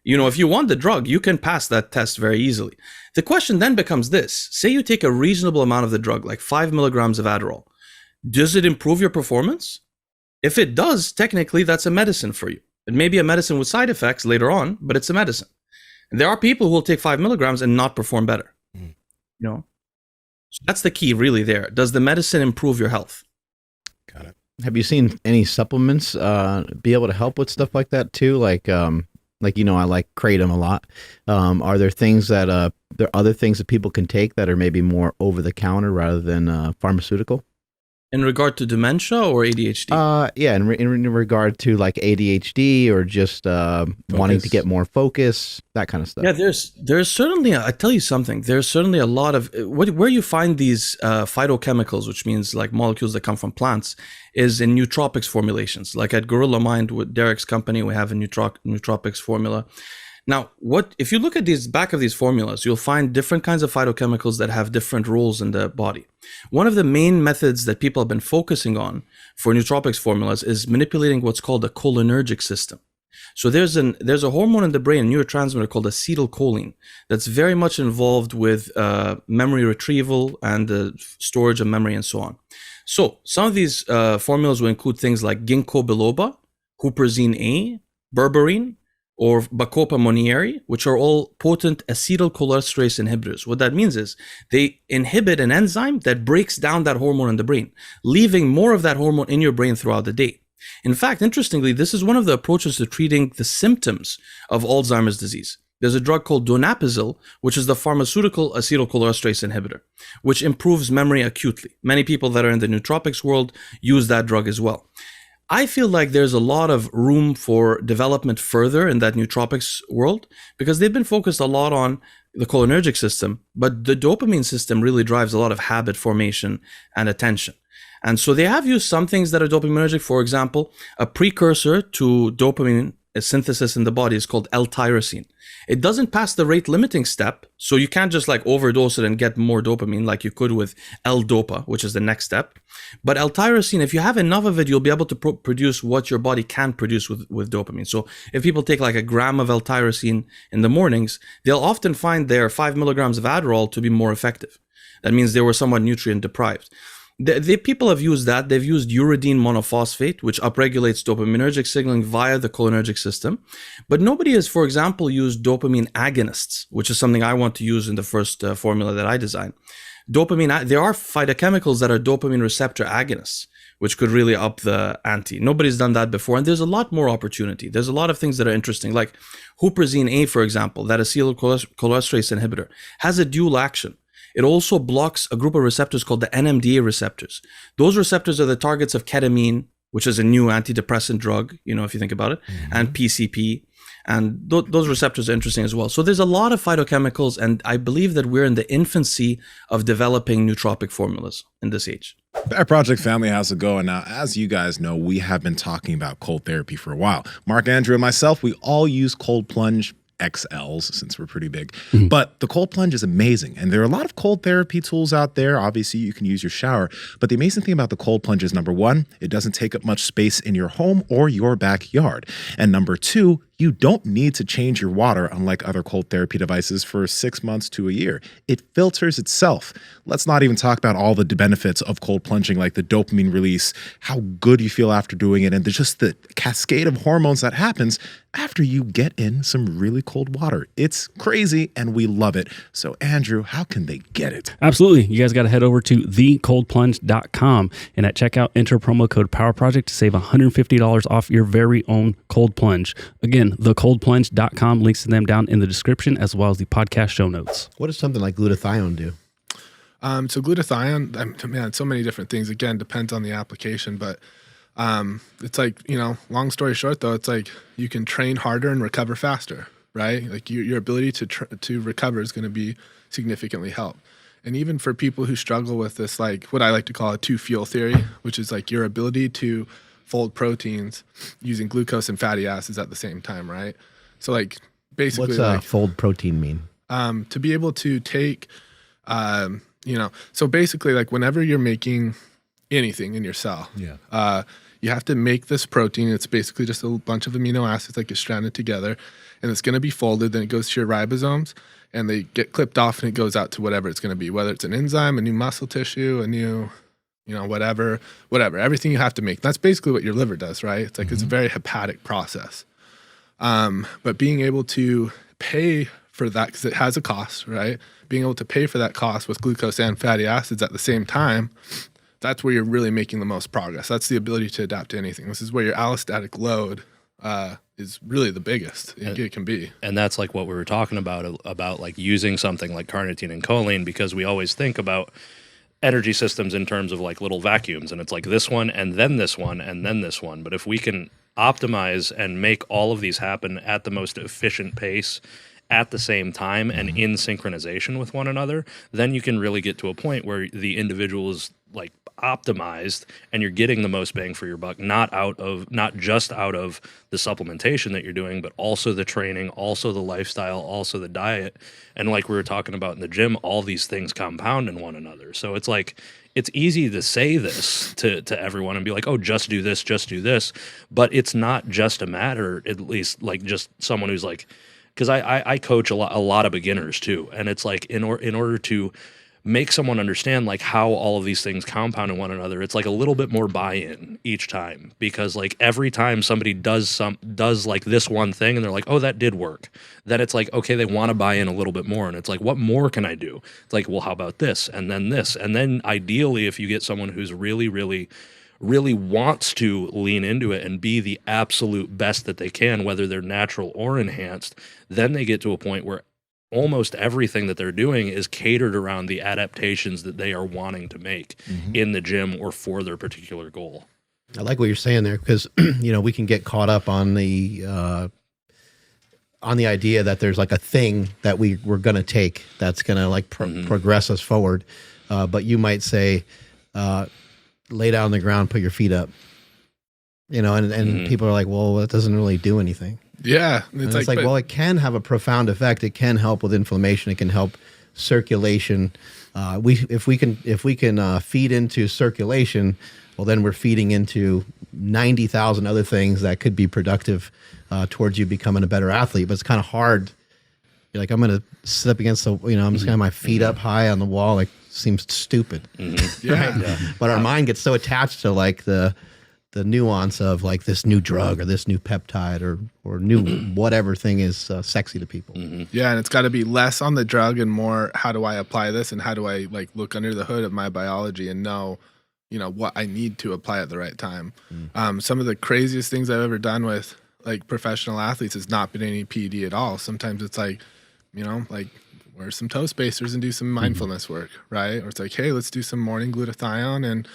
the drug, you can pass that test very easily. The question then becomes this: say you take a reasonable amount of the drug, like 5 milligrams of Adderall. Does it improve your performance? If it does, technically that's a medicine for you. It may be a medicine with side effects later on, but it's a medicine. And there are people who will take 5 milligrams and not perform better. So that's the key really there. Does the medicine improve your health? Got it. Have you seen any supplements be able to help with stuff like that too? I like kratom a lot. Are there things that there are other things that people can take that are maybe more over the counter rather than pharmaceutical? In regard to dementia or ADHD? Yeah, in regard to ADHD or just wanting to get more focus, that kind of stuff. Yeah, there's certainly, I tell you something, there's certainly a lot of, where you find these phytochemicals, which means molecules that come from plants, is in nootropics formulations. Like at Guerilla Mind with Derek's company, we have a nootropics formula. Now, if you look at these back of these formulas, you'll find different kinds of phytochemicals that have different roles in the body. One of the main methods that people have been focusing on for nootropics formulas is manipulating what's called a cholinergic system. So there's a hormone in the brain, a neurotransmitter called acetylcholine, that's very much involved with memory retrieval and the storage of memory and so on. So some of these formulas will include things like ginkgo biloba, huperzine A, berberine, or Bacopa monnieri, which are all potent acetylcholinesterase inhibitors. What that means is they inhibit an enzyme that breaks down that hormone in the brain, leaving more of that hormone in your brain throughout the day. In fact, interestingly, this is one of the approaches to treating the symptoms of Alzheimer's disease. There's a drug called donepezil, which is the pharmaceutical acetylcholinesterase inhibitor, which improves memory acutely. Many people that are in the nootropics world use that drug as well. I feel like there's a lot of room for development further in that nootropics world because they've been focused a lot on the cholinergic system, but the dopamine system really drives a lot of habit formation and attention. And so they have used some things that are dopaminergic. For example, a precursor to dopamine synthesis in the body is called L-tyrosine. It doesn't pass the rate limiting step, so you can't just like overdose it and get more dopamine like you could with L-dopa, which is the next step. But L-tyrosine, if you have enough of it, you'll be able to produce what your body can produce with dopamine. So if people take like a gram of L-tyrosine in the mornings, they'll often find their 5 milligrams of Adderall to be more effective. That means they were somewhat nutrient deprived. People have used that. They've used uridine monophosphate, which upregulates dopaminergic signaling via the cholinergic system. But nobody has, for example, used dopamine agonists, which is something I want to use in the first formula that I designed. There are phytochemicals that are dopamine receptor agonists, which could really up the ante. Nobody's done that before, and there's a lot more opportunity. There's a lot of things that are interesting, like huperzine A, for example, that acetylcholinesterase inhibitor, has a dual action. It also blocks a group of receptors called the NMDA receptors. Those receptors are the targets of ketamine, which is a new antidepressant drug, if you think about it, and PCP. And those receptors are interesting as well. So there's a lot of phytochemicals, and I believe that we're in the infancy of developing nootropic formulas in this age. That project family, how's it going? Now, as you guys know, we have been talking about cold therapy for a while. Mark, Andrew, and myself, we all use cold plunge XLs since we're pretty big. But the cold plunge is amazing. And there are a lot of cold therapy tools out there. Obviously, you can use your shower. But the amazing thing about the cold plunge is, number one, it doesn't take up much space in your home or your backyard. And number two, you don't need to change your water, unlike other cold therapy devices, for 6 months to a year. It filters itself. Let's not even talk about all the benefits of cold plunging, like the dopamine release, how good you feel after doing it, and just the cascade of hormones that happens after you get in some really cold water. It's crazy, and we love it. So, Andrew, how can they get it? Absolutely. You guys got to head over to thecoldplunge.com, and at checkout, enter promo code PowerProject to save $150 off your very own cold plunge. Again, thecoldplunge.com, links to them down in the description as well as the podcast show notes. What does something like glutathione do? So glutathione, man, so many different things. Again, depends on the application, but it's like, long story short though, it's like you can train harder and recover faster, right? Like your ability to recover is going to be significantly helped. And even for people who struggle with this, like what I like to call a 2-fuel theory, which is like your ability to fold proteins using glucose and fatty acids at the same time, right? So like basically, what's fold protein mean? To be able to take, so basically like whenever you're making anything in your cell, you have to make this protein. It's basically just a bunch of amino acids that get stranded together, and it's going to be folded. Then it goes to your ribosomes, and they get clipped off, and it goes out to whatever it's going to be, whether it's an enzyme, a new muscle tissue, a new whatever, everything you have to make. That's basically what your liver does, right? It's like, it's a very hepatic process. But being able to pay for that, because it has a cost, right? Being able to pay for that cost with glucose and fatty acids at the same time, that's where you're really making the most progress. That's the ability to adapt to anything. This is where your allostatic load is really the biggest it can be. And that's like what we were talking about like using something like carnitine and choline, because we always think about energy systems in terms of like little vacuums, and it's like this one and then this one and then this one. But if we can optimize and make all of these happen at the most efficient pace at the same time and in synchronization with one another, then you can really get to a point where the individual is like optimized and you're getting the most bang for your buck, not just out of the supplementation that you're doing, but also the training, also the lifestyle, also the diet. And like we were talking about in the gym, all these things compound in one another. So it's like, it's easy to say this to everyone and be like, oh, just do this. But it's not just a matter, at least like just someone who's like, because I coach a lot of beginners too. And it's like, in order to make someone understand like how all of these things compound in one another, it's like a little bit more buy-in each time, because like every time somebody does like this one thing and they're like, oh, that did work, then it's like, okay, they want to buy in a little bit more, and it's like, what more can I do? It's like, well, how about this and then this, and then ideally if you get someone who's really wants to lean into it and be the absolute best that they can, whether they're natural or enhanced, then they get to a point where almost everything that they're doing is catered around the adaptations that they are wanting to make in the gym or for their particular goal. I like what you're saying there because we can get caught up on the idea that there's like a thing that we're going to take that's going to like progress us forward. But you might say, lay down on the ground, put your feet up, and people are like, well, that doesn't really do anything. Yeah. It's like, well, it can have a profound effect. It can help with inflammation. It can help circulation. If we can feed into circulation, well, then we're feeding into 90,000 other things that could be productive towards you becoming a better athlete. But it's kind of hard. You're like, I'm going to sit up against the, I'm just going to have my feet up high on the wall. Like, seems stupid. Yeah. Right? But our mind gets so attached to like the nuance of like this new drug or this new peptide or new whatever thing is sexy to people. Yeah, and it's got to be less on the drug and more how do I apply this and how do I like look under the hood of my biology and know what I need to apply at the right time. Some of the craziest things I've ever done with like professional athletes has not been any PED at all. Sometimes it's like like wear some toe spacers and do some mindfulness work, right? Or it's like, hey, let's do some morning glutathione and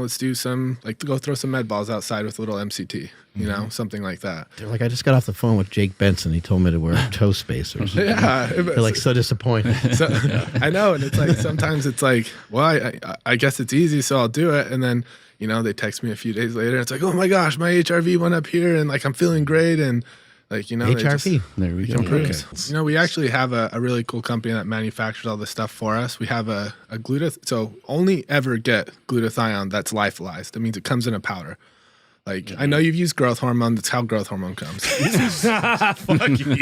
let's do some go throw some med balls outside with a little MCT, something like that. They're like, I just got off the phone with Jake Benson. He told me to wear toe spacers. Yeah, they're like so disappointed. So, I know, and it's like sometimes it's like, well, I guess it's easy, so I'll do it, and then they text me a few days later. And it's like, oh my gosh, my HRV went up here, and like I'm feeling great, and like HRV. There we go. Okay. We actually have a really cool company that manufactures all this stuff for us. We have a so only ever get glutathione that's lyophilized. That means it comes in a powder. Like I know you've used growth hormone. That's how growth hormone comes. Fuck you.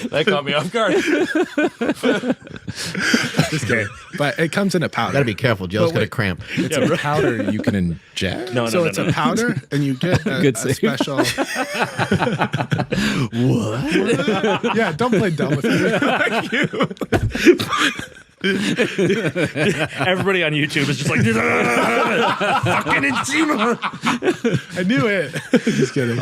That caught me off guard. Just kidding. But it comes in a powder. Gotta be careful. Joe's got a cramp. It's a powder you can inject. No, it's a powder, and you get a special. What? Yeah, don't play dumb with me. Fuck you. Everybody on YouTube is just like, fucking Nsima. I knew it. Just kidding.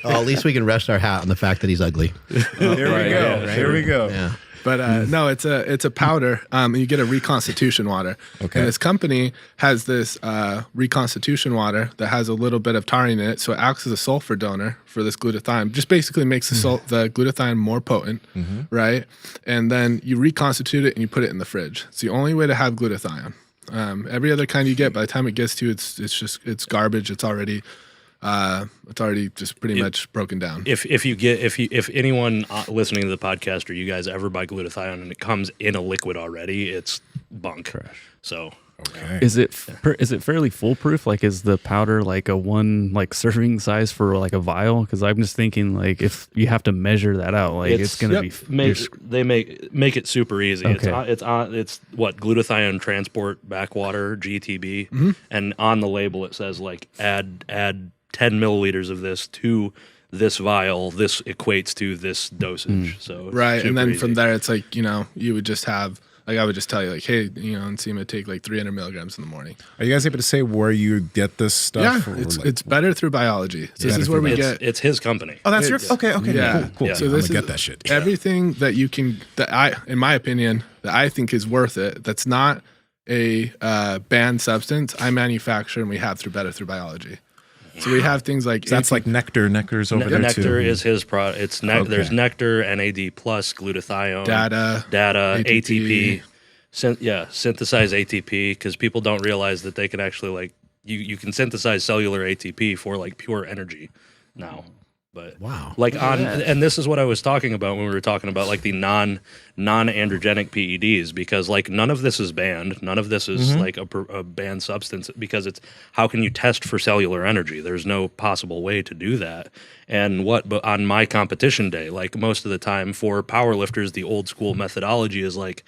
At least we can rest our hat on the fact that he's ugly. Here we go. Right. Here we go. Yeah. But no, it's a powder, and you get a reconstitution water. Okay. And this company has this reconstitution water that has a little bit of taurine in it, so it acts as a sulfur donor for this glutathione. Just basically makes the glutathione more potent, right? And then you reconstitute it and you put it in the fridge. It's the only way to have glutathione. Every other kind you get, by the time it gets to you, it's garbage. It's already just pretty much broken down. If anyone listening to the podcast or you guys ever buy glutathione and it comes in a liquid already, it's bunk. So Okay. Is it fairly foolproof? Like, is the powder like a one serving size for like a vial? Because I'm just thinking like if you have to measure that out, like it's gonna be. They make it super easy. Okay. It's what glutathione transport backwater GTB, and on the label it says like add 10 milliliters of this to this vial. This equates to this dosage. So right, and then easy. from there it's like you would just have. Like I would just tell you, like, hey, Nsima, take like 300 milligrams in the morning. Are you guys able to say where you get this stuff? Yeah, it's better through biology. So this is where we get. It's his company. Oh, that's yours. Okay. Yeah, Cool. Yeah. So this I'm gonna is get that shit. everything that you can. In my opinion, that I think is worth it. That's not a banned substance. I manufacture and we have better through biology. So we have things like That's like Nectar. Nectar's over there too. Nectar is his product. It's There's Nectar, NAD plus, glutathione, data, ATP. Synthesize ATP, because people don't realize that they can actually like you can synthesize cellular ATP for like pure energy now. But wow, and this is what I was talking about when we were talking about like the non-androgenic PEDs, because like none of this is banned, none of this is like a banned substance, because it's how can you test for cellular energy? There's no possible way to do that. But on my competition day, like most of the time for powerlifters, the old school methodology is like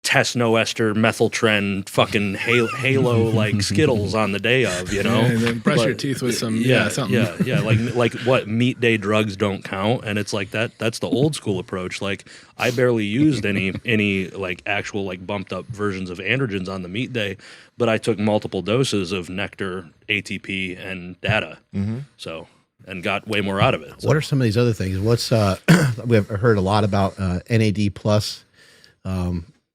test no ester methyltren fucking halo like Skittles on the day of, and then brush your teeth with some something. like what meat day drugs don't count, and it's like that's the old school approach. Like I barely used any like actual like bumped up versions of androgens on the meat day, but I took multiple doses of Nectar, ATP, and data, so and got way more out of it. So. What are some of these other things? What's we've heard a lot about NAD plus.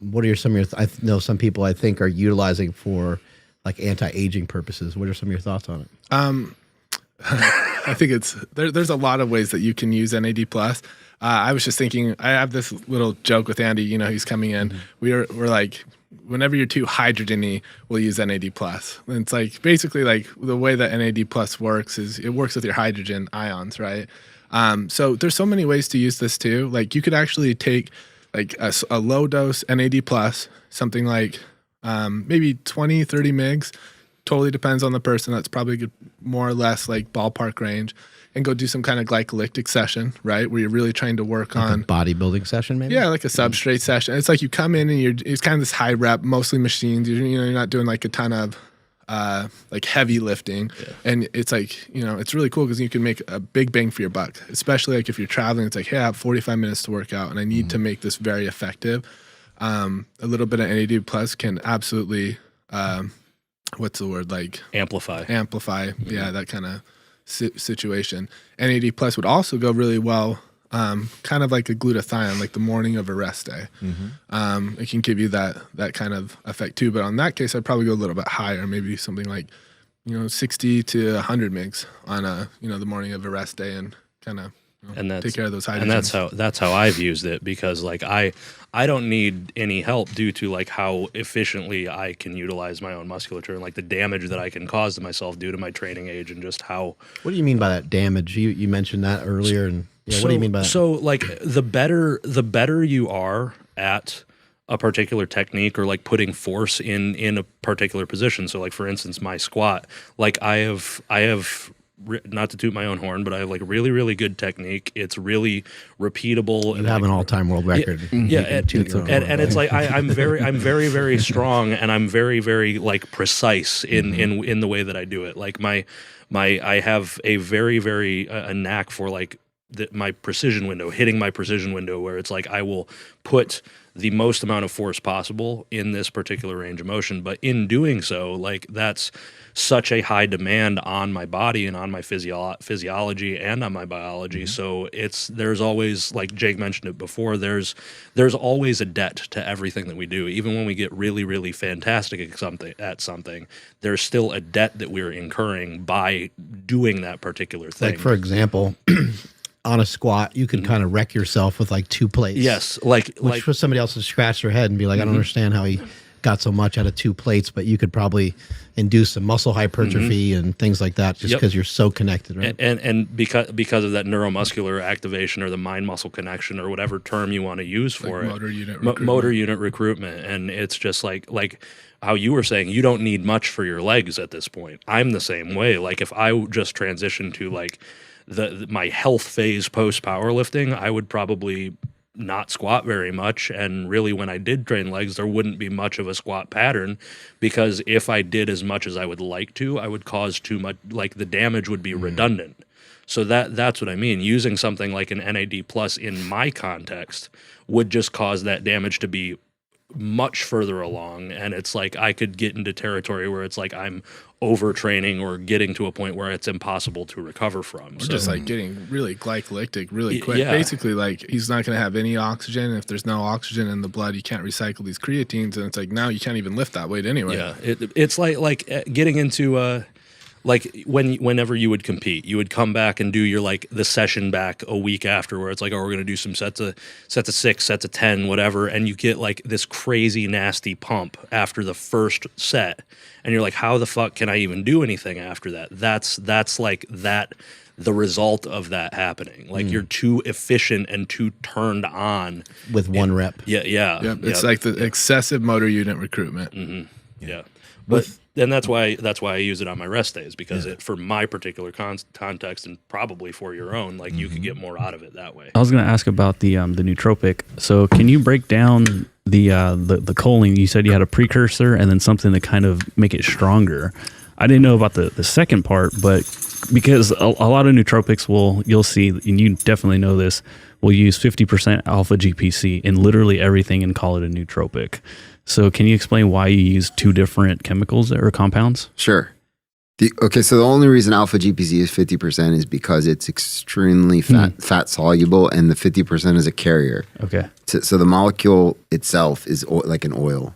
what are some of your? I know some people I think are utilizing for like anti-aging purposes. What are some of your thoughts on it? I think there's a lot of ways that you can use NAD plus. I was just thinking, I have this little joke with Andy. You know, he's coming in. We're like, whenever you're too hydrogen-y, we'll use NAD plus. And it's like basically like the way that NAD plus works is it works with your hydrogen ions, right? So there's so many ways to use this too. Like you could actually take like a low dose NAD plus, something like maybe 20, 30 mgs. Totally depends on the person. That's probably good, more or less like ballpark range, and go do some kind of glycolytic session, right? Where you're really trying to work Like on a bodybuilding session, maybe. yeah, like a substrate session. It's like you come in and it's kind of this high rep, mostly machines. You're not doing like a ton of like heavy lifting, and it's like it's really cool because you can make a big bang for your buck. Especially like if you're traveling, it's like, hey, I have 45 minutes to work out, and I need to make this very effective. A little bit of NAD plus can absolutely what's the word, like Amplify. Yeah, that kind of situation. NAD plus would also go really well, kind of like a glutathione, like the morning of a rest day. It can give you that kind of effect too. But on that case, I'd probably go a little bit higher, maybe something like 60 to 100 mgs on the morning of a rest day, and kind of take care of those hydrogens. And that's how I've used it, because like I don't need any help due to like how efficiently I can utilize my own musculature and like the damage that I can cause to myself due to my training age, and just how. What do you mean by that damage? You mentioned that earlier, and what do you mean by that? So like the better you are at a particular technique, or like putting force in a particular position. So like for instance, my squat, like I have not to toot my own horn, but I have like really, really good technique. It's really repeatable. You have an all-time world record. Yeah, and it's like I'm very, very strong, and I'm very, very like precise in the way that I do it. Like I have a very, very a knack for like my precision window, hitting my precision window, where it's like I will put the most amount of force possible in this particular range of motion. But in doing so, like that's such a high demand on my body and on my physiology and on my biology. So there's always, like Jake mentioned it before, there's always a debt to everything that we do. Even when we get really, really fantastic at something, there's still a debt that we're incurring by doing that particular thing. Like for example, on a squat, you can kind of wreck yourself with like 2 plates. Yes, which for somebody else to scratch their head and be like, I don't understand how he got so much out of 2 plates, but you could probably induce some muscle hypertrophy and things like that just because you're so connected, right? And because of that neuromuscular activation, or the mind muscle connection, or whatever term you want to use for like it, motor unit recruitment. And it's just like how you were saying, you don't need much for your legs at this point. I'm the same way. Like if I just transitioned to like my health phase post powerlifting, I would probably not squat very much, and really when I did train legs, there wouldn't be much of a squat pattern, because if I did as much as I would like to, I would cause too much, like the damage would be redundant. So that's what I mean. Using something like an NAD plus in my context would just cause that damage to be much further along, and it's like I could get into territory where it's like I'm overtraining or getting to a point where it's impossible to recover from. Or just like getting really glycolytic really quick. Yeah. Basically, like he's not going to have any oxygen. If there's no oxygen in the blood, you can't recycle these creatines, and it's like now you can't even lift that weight anyway. Yeah, it's like getting into like whenever you would compete, you would come back and do your like the session back a week after, where it's like, oh, we're gonna do some sets of 6, sets of 10, whatever, and you get like this crazy nasty pump after the first set, and you're like, how the fuck can I even do anything after that? That's like that. The result of that happening, like you're too efficient and too turned on with one rep. Yeah. It's like the excessive motor unit recruitment. Yeah. But then that's why I use it on my rest days, because it, for my particular context, and probably for your own, like you could get more out of it that way. I was going to ask about the nootropic. So can you break down the choline? You said you had a precursor and then something to kind of make it stronger. I didn't know about the second part, but because a lot of nootropics you'll see, and you definitely know this, will use 50% alpha GPC in literally everything and call it a nootropic. So can you explain why you use 2 different chemicals or compounds? Sure. Okay, so the only reason alpha GPC is 50% is because it's extremely fat soluble, and the 50% is a carrier. Okay. So the molecule itself is like an oil.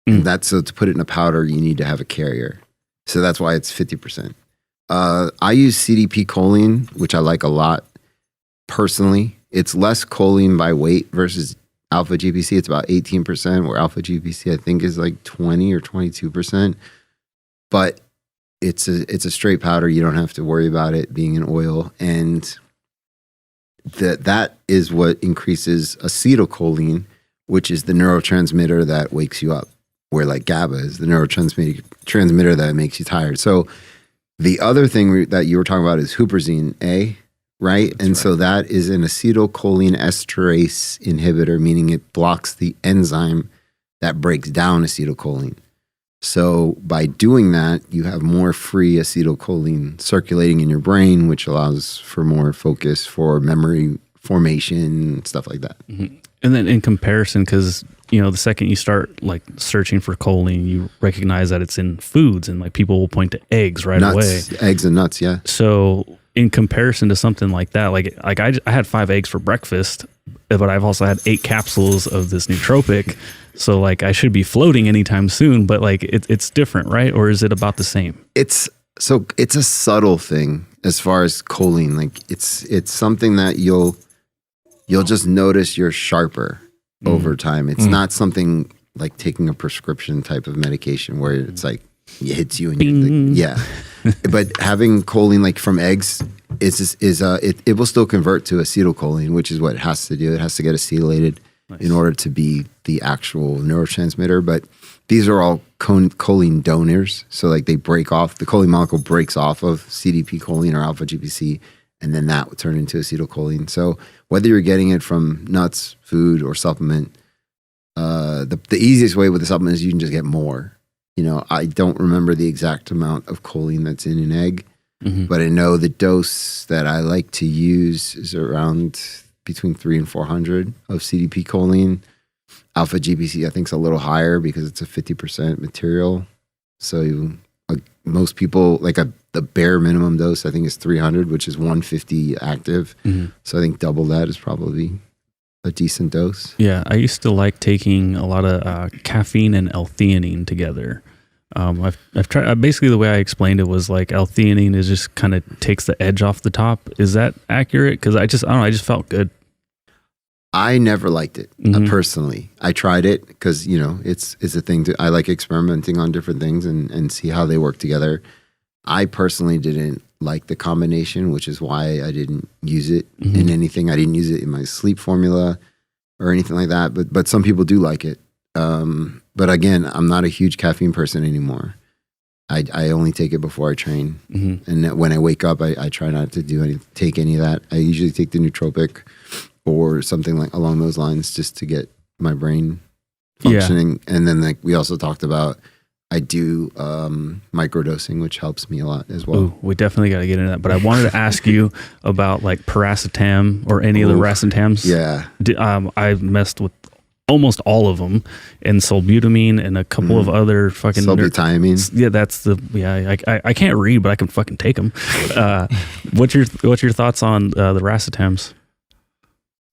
And so to put it in a powder, you need to have a carrier. So that's why it's 50%. I use CDP choline, which I like a lot personally. It's less choline by weight versus alpha GPC. It's about 18%, where alpha GPC I think is like 20 or 22%. But it's a straight powder. You don't have to worry about it being an oil. And that is what increases acetylcholine, which is the neurotransmitter that wakes you up, where like GABA is the neurotransmitter that makes you tired. So the other thing that you were talking about is huperzine A, right? That's right. So that is an acetylcholine esterase inhibitor, meaning it blocks the enzyme that breaks down acetylcholine. So by doing that, you have more free acetylcholine circulating in your brain, which allows for more focus, for memory formation, stuff like that. Mm-hmm. And then in comparison, because the second you start like searching for choline, you recognize that it's in foods, and like people will point to eggs right away. Eggs and nuts, yeah. So in comparison to something like that, like I had 5 eggs for breakfast, but I've also had 8 capsules of this nootropic. So like I should be floating anytime soon, but like it's different, right? Or is it about the same? It's a subtle thing as far as choline. Like it's something that you'll just notice you're sharper over time. It's not something like taking a prescription type of medication where it's like it hits you and you're like, yeah. But having choline like from eggs it will still convert to acetylcholine, which is what it has to do. It has to get acetylated in order to be the actual neurotransmitter. But these are all choline donors. So like they break off, the choline molecule breaks off of CDP choline or alpha GPC, and then that would turn into acetylcholine. So whether you're getting it from nuts, food, or supplement, the easiest way with the supplement is you can just get more. I don't remember the exact amount of choline that's in an egg, but I know the dose that I like to use is around between 300 and 400 of CDP choline. Alpha GPC, I think, is a little higher because it's a 50% material. So most people, the bare minimum dose, I think, is 300, which is 150 active. So I think double that is probably a decent dose. Yeah, I used to like taking a lot of caffeine and L-theanine together. I've tried. Basically, the way I explained it was like L-theanine is just kind of takes the edge off the top. Is that accurate? Because I don't know. I just felt good. I never liked it personally. I tried it because it's a thing. I like experimenting on different things and see how they work together. I personally didn't like the combination, which is why I didn't use it in anything. I didn't use it in my sleep formula or anything like that. But some people do like it. But again, I'm not a huge caffeine person anymore. I only take it before I train. And when I wake up, I try not to take any of that. I usually take the nootropic or something like along those lines just to get my brain functioning. And then we also talked about, I do microdosing, which helps me a lot as well. Ooh, we definitely got to get into that. But I wanted to ask you about like paracetam or any of the racetams. Yeah. I messed with almost all of them, and sulbutamine and a couple of other fucking sulbutamine. Yeah, that's I can't read, but I can fucking take them. What's your thoughts on the racetams?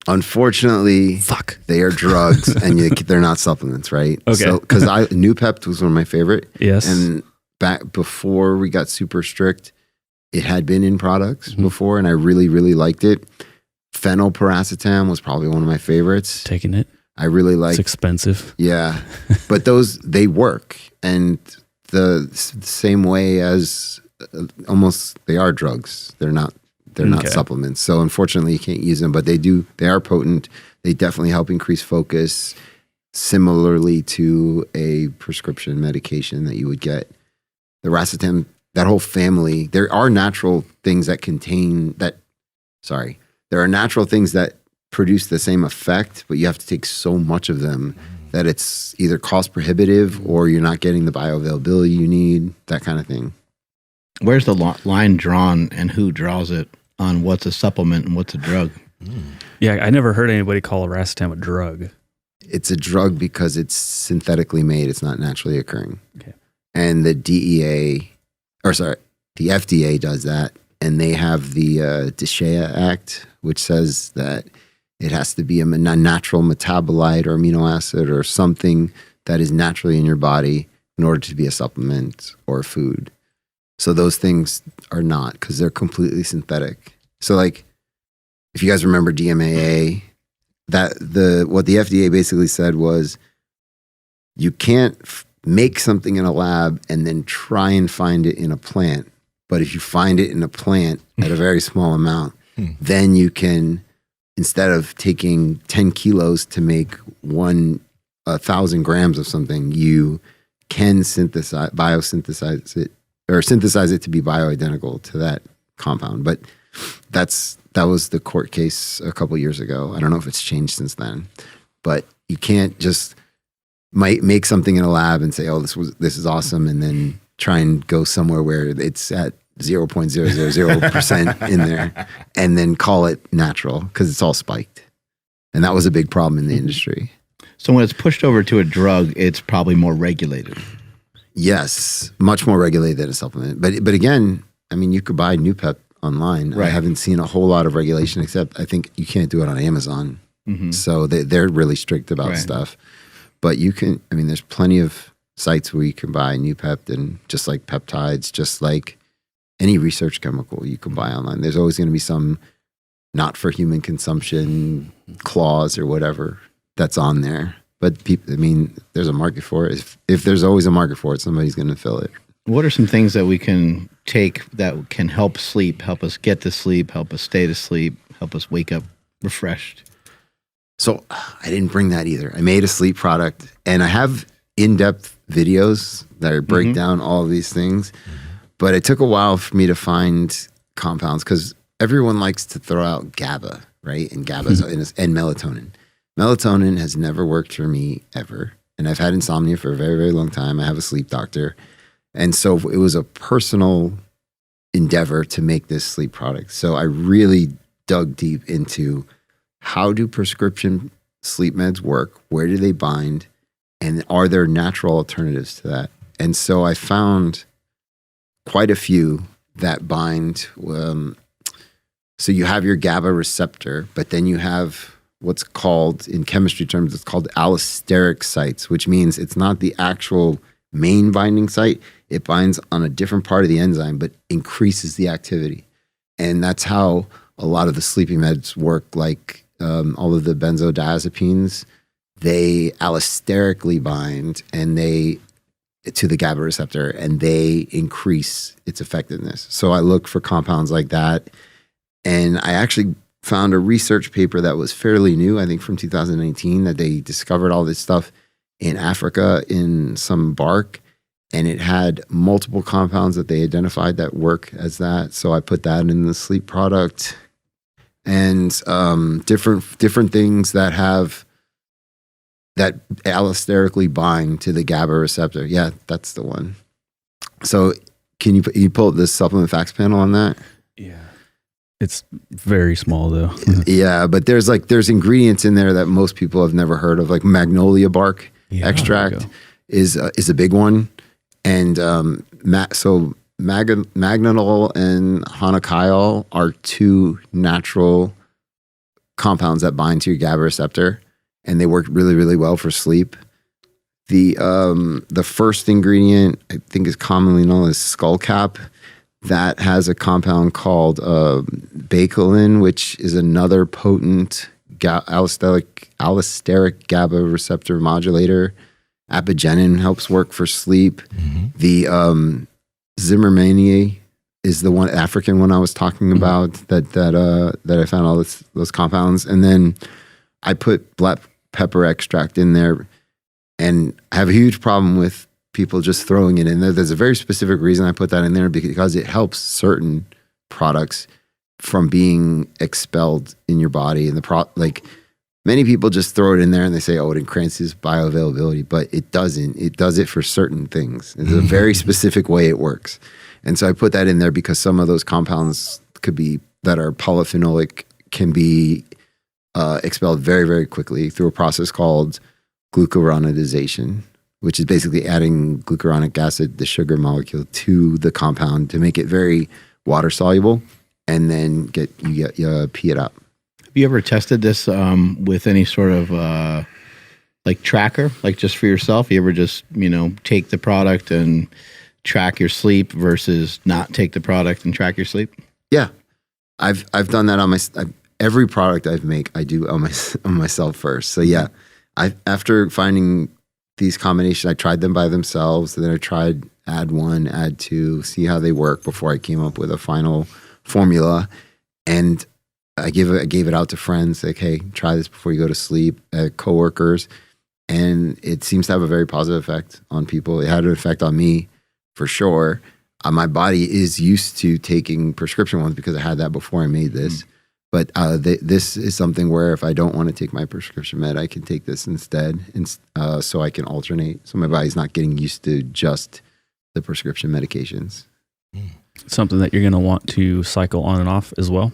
Unfortunately, they are drugs, and they're not supplements, right? Okay. So because Noopept was one of my favorite. Yes. And back before we got super strict, it had been in products before, and I really, really liked it. Phenylparacetam was probably one of my favorites. Taking it. I really like. It's expensive. Yeah, but they work, and the same way as almost they are drugs. They're not supplements. So unfortunately, you can't use them, but they do. They are potent. They definitely help increase focus, similarly to a prescription medication that you would get. The racetam, that whole family. There are natural things that there are natural things that produce the same effect, but you have to take so much of them that it's either cost prohibitive or you're not getting the bioavailability you need, that kind of thing. Where's the line drawn, and who draws it on what's a supplement and what's a drug? Yeah, I never heard anybody call a racetam a drug. It's a drug because it's synthetically made. It's not naturally occurring. Okay. And the the FDA does that, and they have the DSHEA Act, which says that it has to be a natural metabolite or amino acid or something that is naturally in your body in order to be a supplement or a food. So those things are not, because they're completely synthetic. So like, if you guys remember DMAA, what the FDA basically said was, you can't make something in a lab and then try and find it in a plant. But if you find it in a plant at a very small amount, then you can, instead of taking 10 kilos to make 1,000 grams of something, you can biosynthesize it, or synthesize it to be bioidentical to that compound. But that was the court case a couple years ago. I don't know if it's changed since then, but you can't just make something in a lab and say, oh, this is awesome, and then try and go somewhere where it's at 0.000% in there and then call it natural, because it's all spiked. And that was a big problem in the industry. So when it's pushed over to a drug, it's probably more regulated. Yes, much more regulated than a supplement. But again, I mean, you could buy Noopep online. Right. I haven't seen a whole lot of regulation, except I think you can't do it on Amazon. So they're really strict about stuff. But you can, I mean, there's plenty of sites where you can buy Noopep, and just like peptides, just like any research chemical you can buy online. There's always going to be some not for human consumption clause or whatever that's on there. But people, I mean, there's a market for it. If there's always a market for it, somebody's going to fill it. What are some things that we can take that can help sleep, help us get to sleep, help us stay to sleep, help us wake up refreshed? So I didn't bring that either. I made a sleep product, and I have in-depth videos that break down all of these things. But it took a while for me to find compounds, because everyone likes to throw out GABA, right? And GABA and melatonin. Melatonin has never worked for me ever. And I've had insomnia for a very, very long time. I have a sleep doctor. And so it was a personal endeavor to make this sleep product. So I really dug deep into, how do prescription sleep meds work? Where do they bind? And are there natural alternatives to that? And so I found quite a few that bind. So you have your GABA receptor, but then you have what's called, in chemistry terms, it's called allosteric sites, which means it's not the actual main binding site. It binds on a different part of the enzyme, but increases the activity. And that's how a lot of the sleeping meds work, like all of the benzodiazepines. They allosterically bind to the GABA receptor, and they increase its effectiveness. So I look for compounds like that. And I actually found a research paper that was fairly new, I think from 2019, that they discovered all this stuff in Africa in some bark. And it had multiple compounds that they identified that work as that. So I put that in the sleep product. And different things that allosterically bind to the GABA receptor. Yeah, that's the one. So can you pull up this supplement facts panel on that? Yeah. It's very small though. Yeah, but there's ingredients in there that most people have never heard of, like magnolia bark extract is a big one. And so magnanol and honokiol are two natural compounds that bind to your GABA receptor, and they work really, really well for sleep. The first ingredient, I think, is commonly known as skullcap. That has a compound called bakelin, which is another potent allosteric GABA receptor modulator. Apigenin helps work for sleep. The Zimmermania is the one African one I was talking about that I found all those compounds. And then I put black pepper extract in there, and I have a huge problem with people just throwing it in there. There's a very specific reason I put that in there, because it helps certain products from being expelled in your body. And like many people just throw it in there and they say, oh, it increases bioavailability, but it doesn't. It does it for certain things. It's a very specific way it works. And so I put that in there because some of those compounds that are polyphenolic can be expelled very, very quickly through a process called glucuronidization. which is basically adding glucuronic acid, the sugar molecule, to the compound to make it very water soluble, and then you pee it out. Have you ever tested this with any sort of like tracker, like just for yourself? You ever just take the product and track your sleep versus not take the product and track your sleep? Yeah, I've done that on every product I make. I do on myself first. So yeah, after finding these combinations, I tried them by themselves, and then I tried add 1, add 2, see how they work before I came up with a final formula. And I gave it out to friends, like, hey, try this before you go to sleep, coworkers, and it seems to have a very positive effect on people. It had an effect on me for sure. My body is used to taking prescription ones because I had that before I made this. But this is something where if I don't want to take my prescription med, I can take this instead, so I can alternate. So my body's not getting used to just the prescription medications. Something that you're going to want to cycle on and off as well?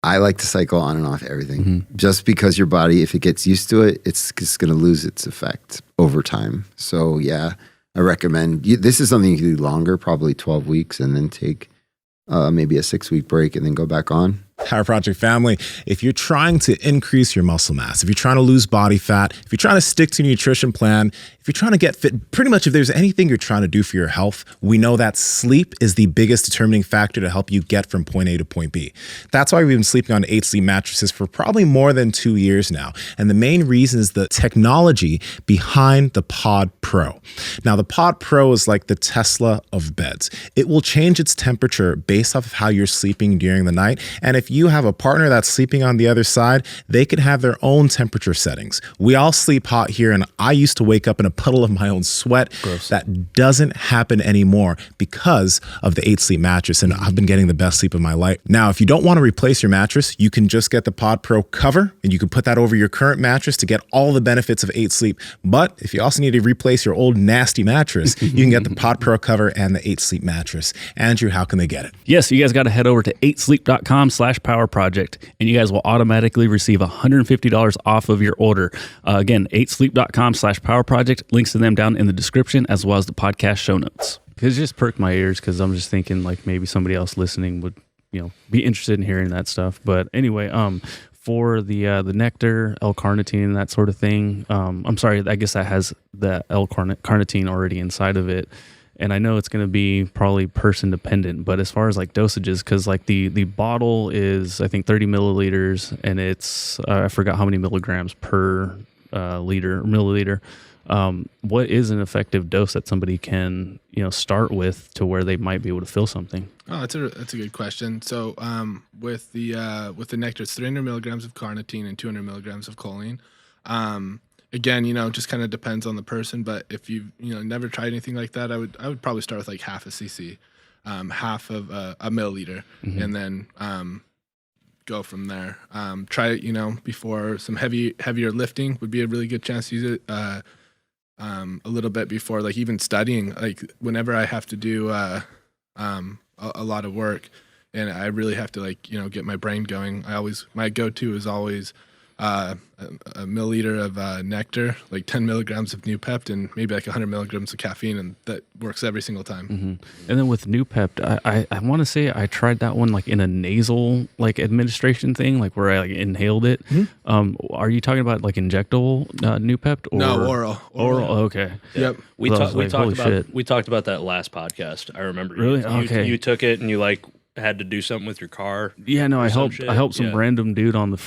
I like to cycle on and off everything. Just because your body, if it gets used to it, it's just going to lose its effect over time. So yeah, I recommend, this is something you can do longer, probably 12 weeks, and then take maybe a 6-week break and then go back on. Power Project family, if you're trying to increase your muscle mass, if you're trying to lose body fat, if you're trying to stick to your nutrition plan, if you're trying to get fit, pretty much if there's anything you're trying to do for your health, we know that sleep is the biggest determining factor to help you get from point A to point B. That's why we've been sleeping on 8 Sleep mattresses for probably more than 2 years now. And the main reason is the technology behind the Pod Pro. Now, the Pod Pro is like the Tesla of beds. It will change its temperature based off of how you're sleeping during the night. And if you have a partner that's sleeping on the other side, they can have their own temperature settings. We all sleep hot here, and I used to wake up in a puddle of my own sweat. Gross. That doesn't happen anymore because of the 8 Sleep mattress, and I've been getting the best sleep of my life. Now, if you don't want to replace your mattress, you can just get the Pod Pro cover, and you can put that over your current mattress to get all the benefits of 8 Sleep. But if you also need to replace your old nasty mattress, you can get the Pod Pro cover and the 8 Sleep mattress. Andrew, how can they get it? Yes, you guys got to head over to 8sleep.com/Power Project, and you guys will automatically receive $150 off of your order. Again, 8sleep.com/Power Project. Links to them down in the description, as well as the podcast show notes. It just perked my ears because I'm just thinking like maybe somebody else listening would, be interested in hearing that stuff. But anyway, for the nectar, L-carnitine, and that sort of thing. I'm sorry, I guess that has the L-carnitine already inside of it. And I know it's going to be probably person dependent, but as far as like dosages, because like the bottle is, I think, 30 milliliters, and it's, I forgot how many milligrams per milliliter. What is an effective dose that somebody can, start with to where they might be able to feel something? Oh, that's a good question. So with the nectar, it's 300 milligrams of carnitine and 200 milligrams of choline. Again, just kind of depends on the person, but if you've never tried anything like that, I would probably start with like half a cc, half of a milliliter, and then go from there. Try it, before some heavier lifting would be a really good chance to use it. A little bit before, like even studying, like whenever I have to do a lot of work and I really have to get my brain going, my go-to is always a milliliter of nectar, like 10 milligrams of Noopept, and maybe like 100 milligrams of caffeine, and that works every single time. And then with Noopept, I want to say I tried that one like in a nasal administration thing, like where I inhaled it. Are you talking about like injectable Noopept or no, oral? Okay. Yep. We talked about that last podcast. I remember. Really? Okay. You took it and you had to do something with your car. Yeah, no, I helped some random dude on the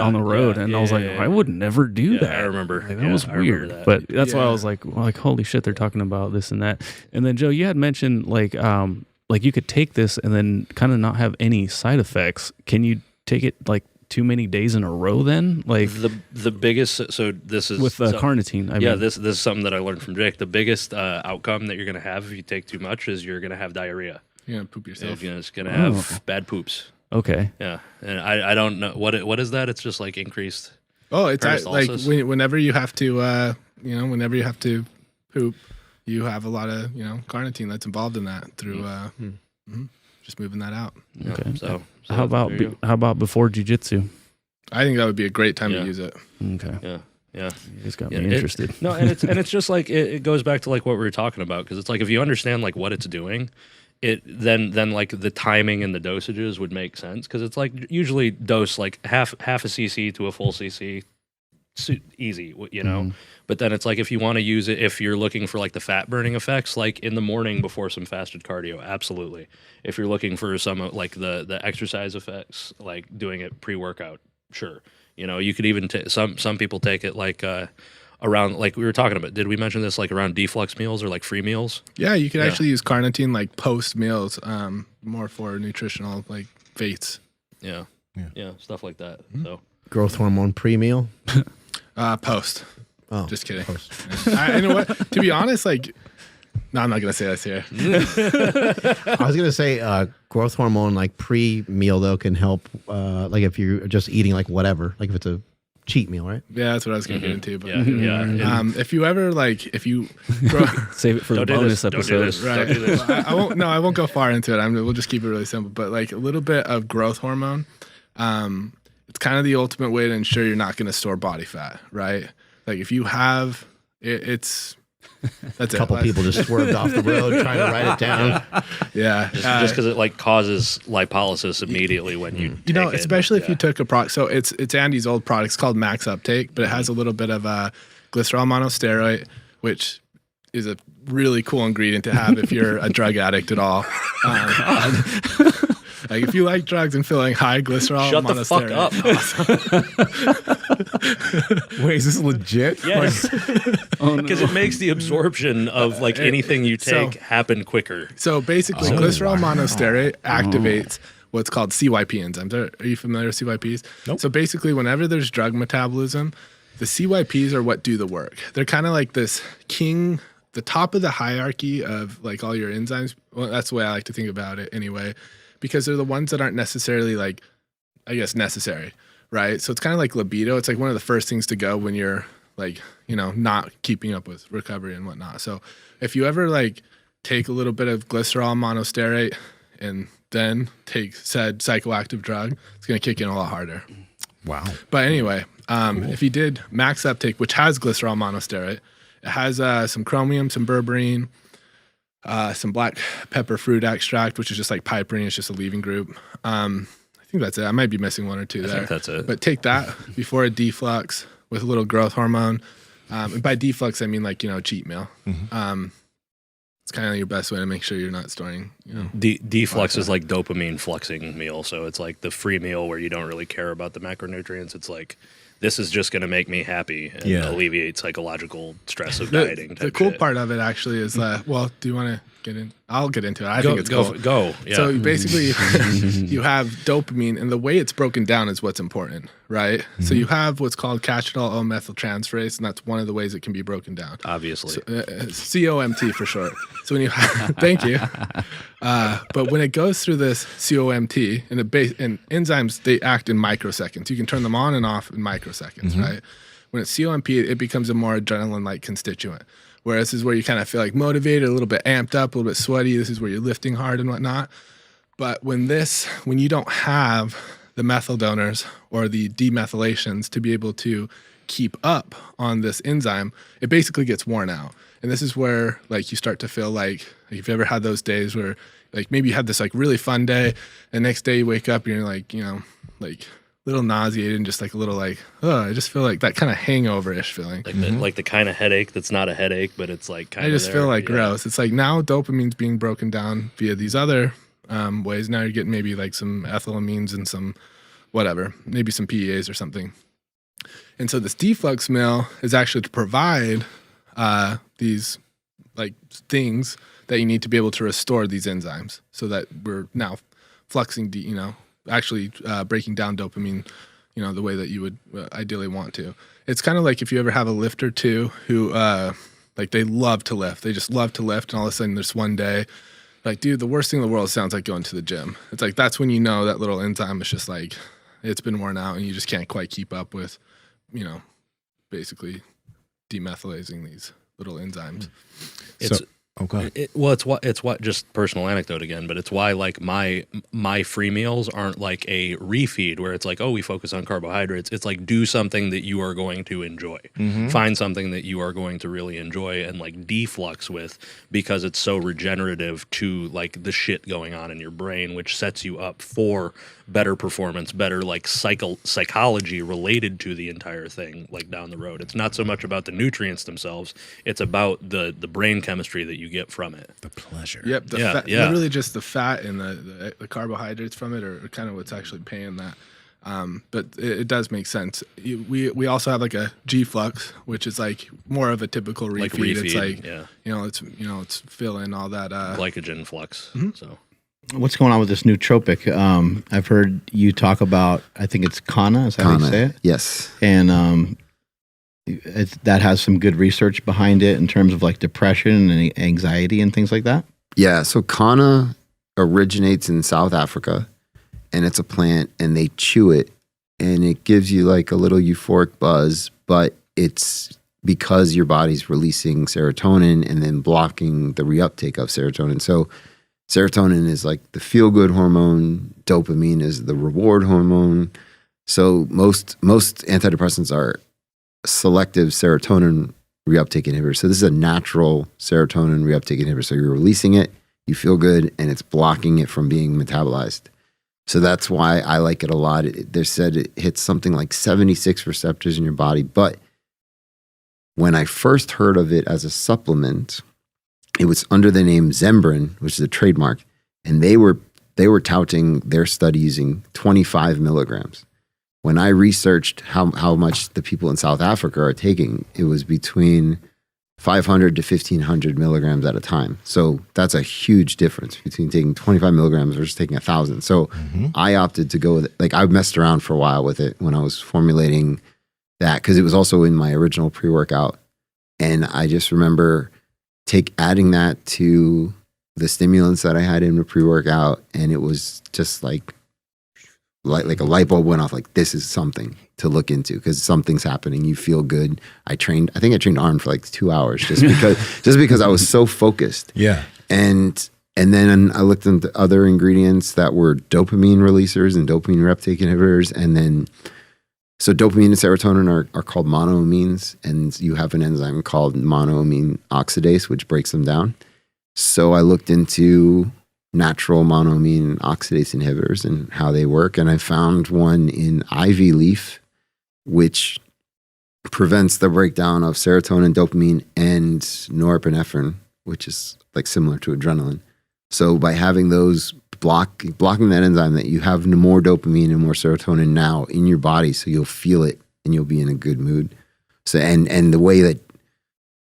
on the road, and I was like, I would never do that. I remember. That was weird. That. But that's why I was like, holy shit, they're talking about this and that. And then Joe, you had mentioned like you could take this and then kind of not have any side effects. Can you take it like too many days in a row then? Like the biggest, so this is with carnitine. I mean, this is something that I learned from Jake. The biggest outcome that you're going to have if you take too much is you're going to have diarrhea. You're going to poop yourself. You're just going to have bad poops. Okay. Yeah. And I don't know. What is that? It's just like increased. Oh, it's like whenever you have to, whenever you have to poop, you have a lot of, carnitine that's involved in that through just moving that out. Okay. So how about before jiu-jitsu? I think that would be a great time to use it. Okay. Yeah. Yeah. It's got me interested. No, and it's just like it goes back to like what we were talking about, because it's like if you understand like what it's doing, then like the timing and the dosages would make sense, because it's like usually dose like half a cc to a full cc, easy, you know. But then it's like if you want to use it, if you're looking for like the fat burning effects, like in the morning before some fasted cardio, absolutely. If you're looking for some like the exercise effects, like doing it pre-workout, sure. You know, you could even some people take it like around, like we were talking about. Did we mention this, like around deflux meals or like free meals? Yeah, you can actually use carnitine like post meals, more for nutritional like fates. Yeah, stuff like that. So Growth hormone pre-meal? Post. Oh, Just kidding. post. You know what? To be honest, like, no, I'm not gonna say this here. I was gonna say growth hormone like pre-meal though can help. Like if you're just eating like whatever, like if it's a cheat meal, right? Yeah, that's what I was gonna get into. But yeah. if you ever if you grow, Save it for the bonus episode. Don't do this. right? Don't do this. I won't. No, I won't go far into it. We'll just keep it really simple. But like a little bit of growth hormone, it's kind of the ultimate way to ensure you're not going to store body fat, right? Like if you have it's that's A couple people just swerved off the road trying to write it down. Yeah, Just because it like causes lipolysis immediately when you you know, take it. especially if you took a product. So it's Andy's old product. It's called Max Uptake, but it has a little bit of glycerol monosteroid, which is a really cool ingredient to have if you're a drug addict at all. Like if you like drugs and feeling high glycerol, Shut the fuck up. Wait, is this legit? Yes, because it makes the absorption of like anything you take happen quicker. So basically, glycerol monosteroid activates what's called CYP enzymes. Are you familiar with CYPs? Nope. So basically, whenever there's drug metabolism, the CYPs are what do the work. They're kind of like this king, the top of the hierarchy of like all your enzymes. Well, that's the way I like to think about it anyway, because they're the ones that aren't necessarily like, I guess, necessary, right? So it's kind of like libido. It's like one of the first things to go when you're like, you know, not keeping up with recovery and whatnot. So if you ever like take a little bit of glycerol monosteroid and then take said psychoactive drug, it's going to kick in a lot harder. Wow. But anyway, if you did Max Uptake, which has glycerol monosteroid, it has some chromium, some berberine, some black pepper fruit extract, which is just like piperine. It's just a leaving group. I think that's it. I might be missing one or two there. I think that's it. But take that before a deflux with a little growth hormone. And by deflux, I mean like, you know, cheat meal. It's kind of your best way to make sure you're not storing, you know. Deflux is like dopamine fluxing meal. So it's like the free meal where you don't really care about the macronutrients. It's like, this is just going to make me happy and alleviate psychological stress of dieting. The cool part of it actually is well, do you want to get in? I'll get into it. I think it's cool. Go. Yeah. So basically, you have dopamine, and the way it's broken down is what's important, right? So you have what's called cationol O-methyltransferase, and that's one of the ways it can be broken down. Obviously. COMT for short. So when you thank you. But when it goes through this COMT, and enzymes, they act in microseconds. You can turn them on and off in microseconds, right? When it's COMT, it becomes a more adrenaline-like constituent. Whereas this is where you kind of feel like motivated, a little bit amped up, a little bit sweaty. This is where you're lifting hard and whatnot. But when you don't have the methyl donors or the demethylations to be able to keep up on this enzyme, it basically gets worn out. And this is where like you start to feel like if you've ever had those days where like maybe you had this like really fun day, and next day you wake up and you're like, you know, like a little nauseated and just like a little like, I just feel like that kind of hangover-ish feeling. Like the kind of headache that's not a headache, but it's like kind of I just feel like gross. It's like now dopamine's being broken down via these other ways. Now you're getting maybe like some ethylamines and some whatever, maybe some PEAs or something. And so this deflux meal is actually to provide these like things that you need to be able to restore these enzymes so that we're now fluxing, actually breaking down dopamine, the way that you would ideally want to. It's kind of like if you ever have a lifter too who like they love to lift. They just love to lift, and all of a sudden there's one day like, dude, the worst thing in the world sounds like going to the gym. It's like that's when you know that little enzyme is just like it's been worn out and you just can't quite keep up with, basically demethylizing these little enzymes. It's Oh, God. It's what just personal anecdote again, but it's why like my free meals aren't like a refeed where it's like, oh, we focus on carbohydrates. It's like do something that you are going to enjoy. Find something that you are going to really enjoy and like deflux with, because it's so regenerative to like the shit going on in your brain, which sets you up for better performance, better like psychology related to the entire thing like down the road. It's not so much about the nutrients themselves, it's about the brain chemistry that you get from it. The pleasure. Yep. Literally just the fat and the carbohydrates from it are kind of what's actually paying that. But it does make sense. We also have like a G flux, which is like more of a typical refeed. Like refeed, it's like, yeah. it's filling all that, Glycogen flux. So What's going on with this nootropic? I've heard you talk about, I think it's Kana, is that how you say it? Yes. And that has some good research behind it in terms of like depression and anxiety and things like that? Yeah, so Kana originates in South Africa, and it's a plant, and they chew it, and it gives you like a little euphoric buzz, but it's because your body's releasing serotonin and then blocking the reuptake of serotonin. So serotonin is like the feel-good hormone. Dopamine is the reward hormone. So most antidepressants are selective serotonin reuptake inhibitor. So this is a natural serotonin reuptake inhibitor. So you're releasing it, you feel good, and it's blocking it from being metabolized. So that's why I like it a lot. They said it hits something like 76 receptors in your body. But when I first heard of it as a supplement, it was under the name Zembrin, which is a trademark, and they were touting their study using 25 milligrams. When I researched how much the people in South Africa are taking, it was between 500 to 1,500 milligrams at a time. So that's a huge difference between taking 25 milligrams versus taking 1,000. So I opted to go with it. Like I messed around for a while with it when I was formulating that, because it was also in my original pre-workout. And I just remember adding that to the stimulants that I had in the pre-workout, and it was just like a light bulb went off, like this is something to look into because something's happening. You feel good. I think I trained arm for like 2 hours just because I was so focused. Yeah. And then I looked into other ingredients that were dopamine releasers and dopamine reuptake inhibitors. And then, so dopamine and serotonin are called monoamines, and you have an enzyme called monoamine oxidase, which breaks them down. So I looked into natural monoamine oxidase inhibitors and how they work. And I found one in ivy leaf, which prevents the breakdown of serotonin, dopamine, and norepinephrine, which is like similar to adrenaline. So by having those blocking that enzyme, that you have more dopamine and more serotonin now in your body, so you'll feel it and you'll be in a good mood. So and the way that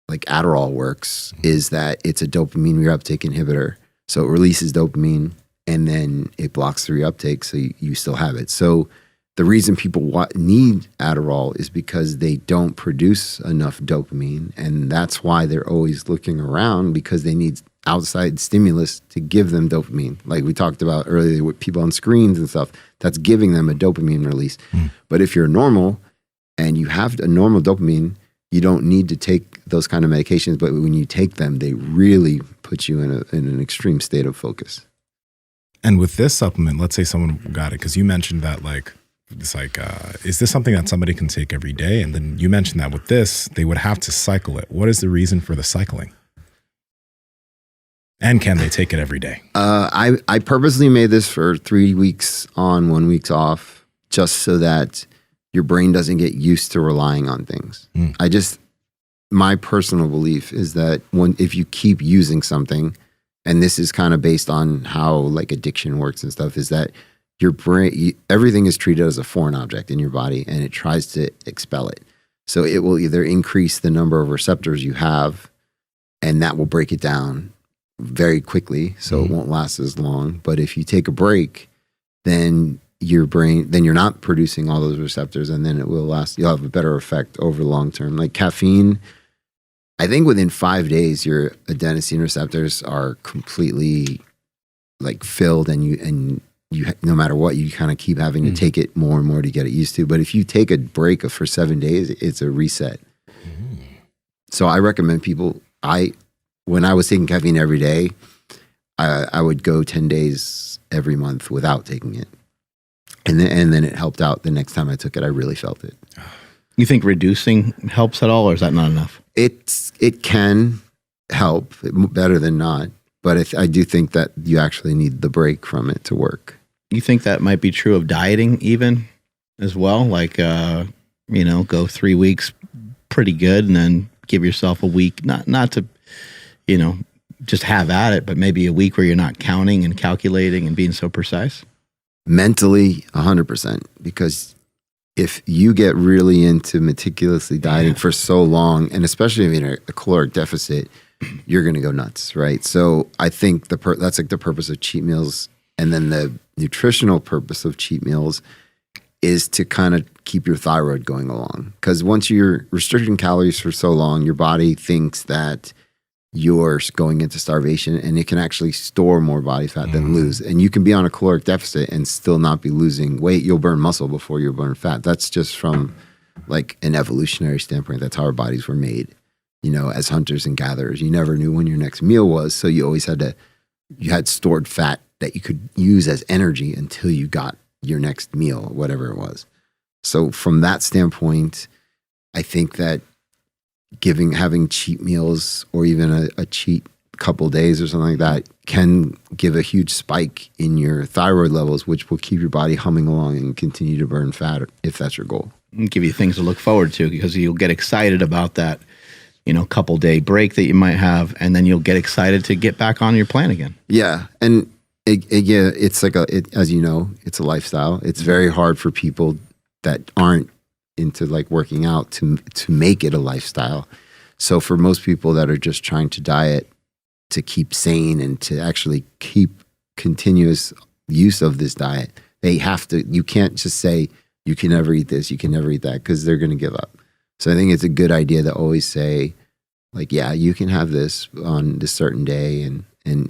like Adderall works is that it's a dopamine reuptake inhibitor. So it releases dopamine and then it blocks the reuptake, so you still have it. So the reason people need Adderall is because they don't produce enough dopamine, and that's why they're always looking around, because they need outside stimulus to give them dopamine. Like we talked about earlier with people on screens and stuff, that's giving them a dopamine release. But if you're normal and you have a normal dopamine, you don't need to take those kind of medications, but when you take them, they really put you in an extreme state of focus. And with this supplement, let's say someone got it, because you mentioned that like, it's like, is this something that somebody can take every day? And then you mentioned that with this, they would have to cycle it. What is the reason for the cycling? And can they take it every day? I purposely made this for 3 weeks on, 1 week off, just so that your brain doesn't get used to relying on things. My personal belief is that if you keep using something, and this is kind of based on how like addiction works and stuff, is that your brain, everything is treated as a foreign object in your body, and it tries to expel it. So it will either increase the number of receptors you have, and that will break it down very quickly, so it won't last as long. But if you take a break, then your brain, then you're not producing all those receptors, and then it will last. You'll have a better effect over the long term. Like caffeine, I think within 5 days, your adenosine receptors are completely like filled, and you no matter what, you kind of keep having to take it more and more to get it used to. But if you take a break for 7 days, it's a reset. So I recommend people. when I was taking caffeine every day, I would go 10 days every month without taking it. And then it helped out. The next time I took it, I really felt it. You think reducing helps at all, or is that not enough? It can help better than not, but I do think that you actually need the break from it to work. You think that might be true of dieting even as well? Like, go 3 weeks pretty good and then give yourself a week, not to, just have at it, but maybe a week where you're not counting and calculating and being so precise? Mentally, 100%, because if you get really into meticulously dieting for so long, and especially if you're in a caloric deficit, you're going to go nuts, right? So I think that's like the purpose of cheat meals. And then the nutritional purpose of cheat meals is to kind of keep your thyroid going along. Because once you're restricting calories for so long, your body thinks that you're going into starvation, and it can actually store more body fat than lose. And you can be on a caloric deficit and still not be losing weight. You'll burn muscle before you burn fat. That's just from like an evolutionary standpoint. That's how our bodies were made. As hunters and gatherers, you never knew when your next meal was. So you always you had stored fat that you could use as energy until you got your next meal, whatever it was. So from that standpoint, I think that having cheat meals or even a cheat couple days or something like that can give a huge spike in your thyroid levels, which will keep your body humming along and continue to burn fat if that's your goal. And give you things to look forward to, because you'll get excited about that, couple day break that you might have, and then you'll get excited to get back on your plan again. Yeah. And it's like as you know, it's a lifestyle. It's very hard for people that aren't into like working out to make it a lifestyle. So for most people that are just trying to diet to keep sane and to actually keep continuous use of this diet, you can't just say you can never eat this, you can never eat that, because they're going to give up. So I think it's a good idea to always say like, yeah, you can have this on this certain day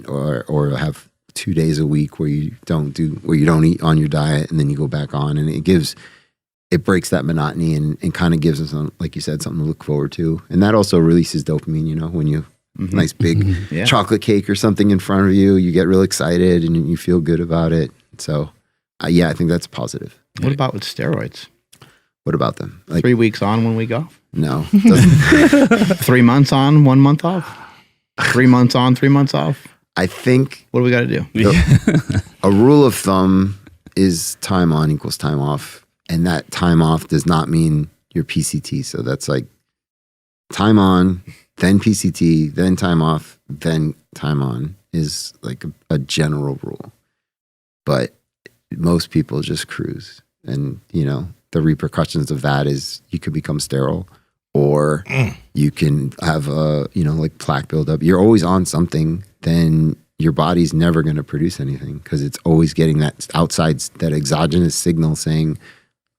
or have 2 days a week where you don't eat on your diet, and then you go back on, and it breaks that monotony and kind of gives us, like you said, something to look forward to. And that also releases dopamine, when you nice big chocolate cake or something in front of you, you get real excited and you feel good about it. So I think that's positive. What about with steroids? What about them? Like, 3 weeks on, 1 week off? No. 3 months on, 1 month off? 3 months on, 3 months off? I think. What do we got to do? A rule of thumb is time on equals time off. And that time off does not mean your PCT. So that's like time on, then PCT, then time off, then time on is like a general rule. But most people just cruise. And, the repercussions of that is you could become sterile, or you can have like plaque buildup. You're always on something, then your body's never going to produce anything, because it's always getting that that exogenous signal saying,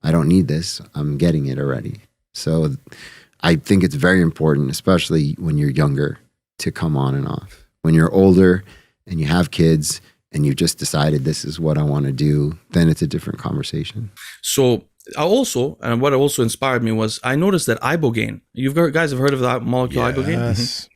I don't need this, I'm getting it already. So I think it's very important, especially when you're younger, to come on and off. When you're older and you have kids and you just decided this is what I want to do, then it's a different conversation. So what also inspired me was I noticed that ibogaine. Guys have heard of that molecule, ibogaine? Yes.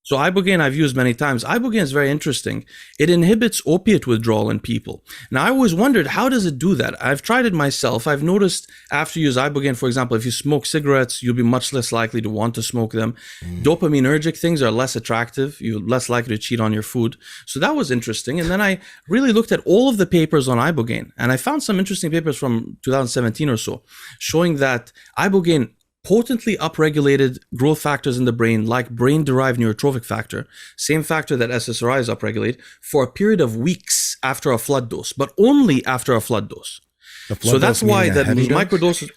So ibogaine I've used many times. Ibogaine is very interesting. It inhibits opiate withdrawal in people. Now I always wondered, how does it do that? I've tried it myself. I've noticed after you use ibogaine, for example, if you smoke cigarettes, you'll be much less likely to want to smoke them. Dopaminergic things are less attractive. You're less likely to cheat on your food. So that was interesting. And then I really looked at all of the papers on ibogaine, and I found some interesting papers from 2017 or so showing that ibogaine potently upregulated growth factors in the brain, like brain-derived neurotrophic factor, same factor that SSRIs upregulate, for a period of weeks after a flood dose, but only after a flood dose. So that's why that microdoses.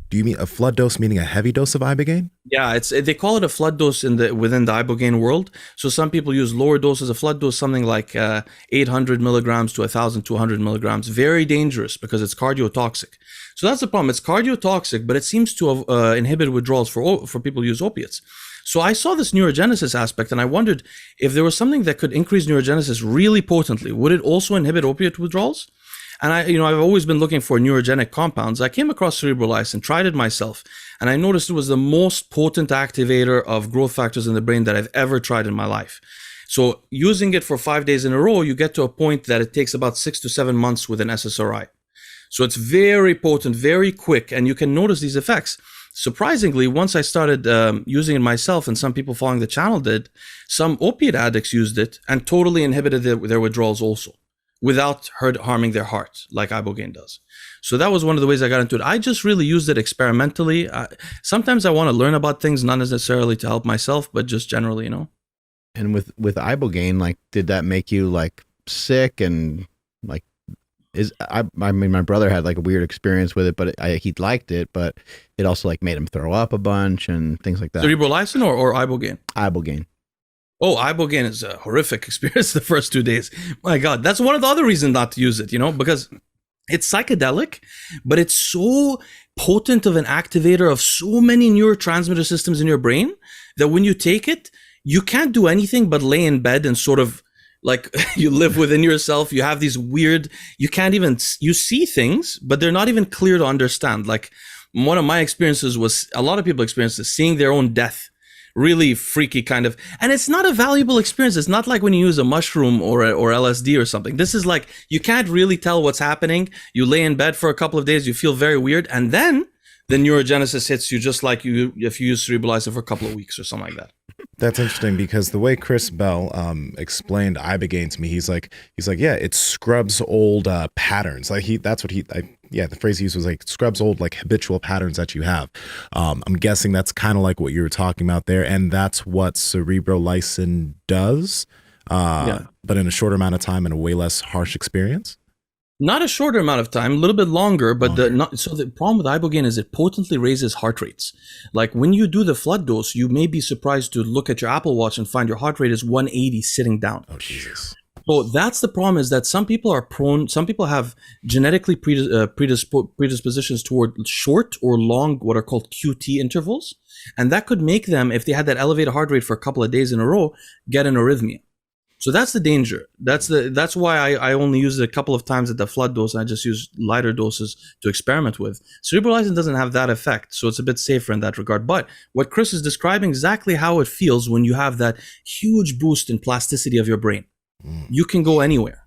Do you mean a flood dose meaning a heavy dose of ibogaine? Yeah, they call it a flood dose within the ibogaine world. So some people use lower doses. A flood dose, something like 800 milligrams to 1,200 milligrams. Very dangerous because it's cardiotoxic. So that's the problem. It's cardiotoxic, but it seems to inhibit withdrawals for people who use opiates. So I saw this neurogenesis aspect, and I wondered if there was something that could increase neurogenesis really potently. Would it also inhibit opiate withdrawals? And I've always been looking for neurogenic compounds. I came across cerebral lysin, tried it myself, and I noticed it was the most potent activator of growth factors in the brain that I've ever tried in my life. So using it for 5 days in a row, you get to a point that it takes about 6 to 7 months with an SSRI. So it's very potent, very quick, and you can notice these effects. Surprisingly, once I started using it myself, and some people following the channel did, some opiate addicts used it and totally inhibited their withdrawals also, without harming their heart, like ibogaine does. So that was one of the ways I got into it. I just really used it experimentally. Sometimes I want to learn about things, not necessarily to help myself, but just generally, And with ibogaine, like, did that make you like sick and like? I mean, my brother had like a weird experience with it, but he liked it, but it also like made him throw up a bunch and things like that. Cerebral lysin or ibogaine? Ibogaine. Oh, ibogaine is a horrific experience the first 2 days. My God, that's one of the other reasons not to use it, because it's psychedelic, but it's so potent of an activator of so many neurotransmitter systems in your brain that when you take it, you can't do anything but lay in bed and sort of like you live within yourself. You have these weird, you see things, but they're not even clear to understand. Like one of my experiences was, a lot of people experience this, seeing their own death. Really freaky kind of, and it's not a valuable experience. It's not like when you use a mushroom or LSD or something. This is like, you can't really tell what's happening. You lay in bed for a couple of days, you feel very weird, and then the neurogenesis hits you, just like if you use cerebral lysin for a couple of weeks or something like that. That's interesting, because the way Chris Bell explained ibogaine to me, he's like, yeah, it scrubs old patterns. Like the phrase he used was like scrubs old like habitual patterns that you have. I'm guessing that's kind of like what you were talking about there, and that's what cerebral lysin does, but in a shorter amount of time and a way less harsh experience. Not a shorter amount of time, a little bit longer, but so the problem with ibogaine is it potently raises heart rates. Like when you do the flood dose, you may be surprised to look at your Apple Watch and find your heart rate is 180 sitting down. Oh, Jesus. So that's the problem, is that some people have genetically predispositions toward short or long, what are called QT intervals. And that could make them, if they had that elevated heart rate for a couple of days in a row, get an arrhythmia. So that's the danger. That's why I only use it a couple of times at the flood dose, and I just use lighter doses to experiment with. Cerebral lysin doesn't have that effect, so it's a bit safer in that regard. But what Chris is describing, exactly how it feels when you have that huge boost in plasticity of your brain. You can go anywhere.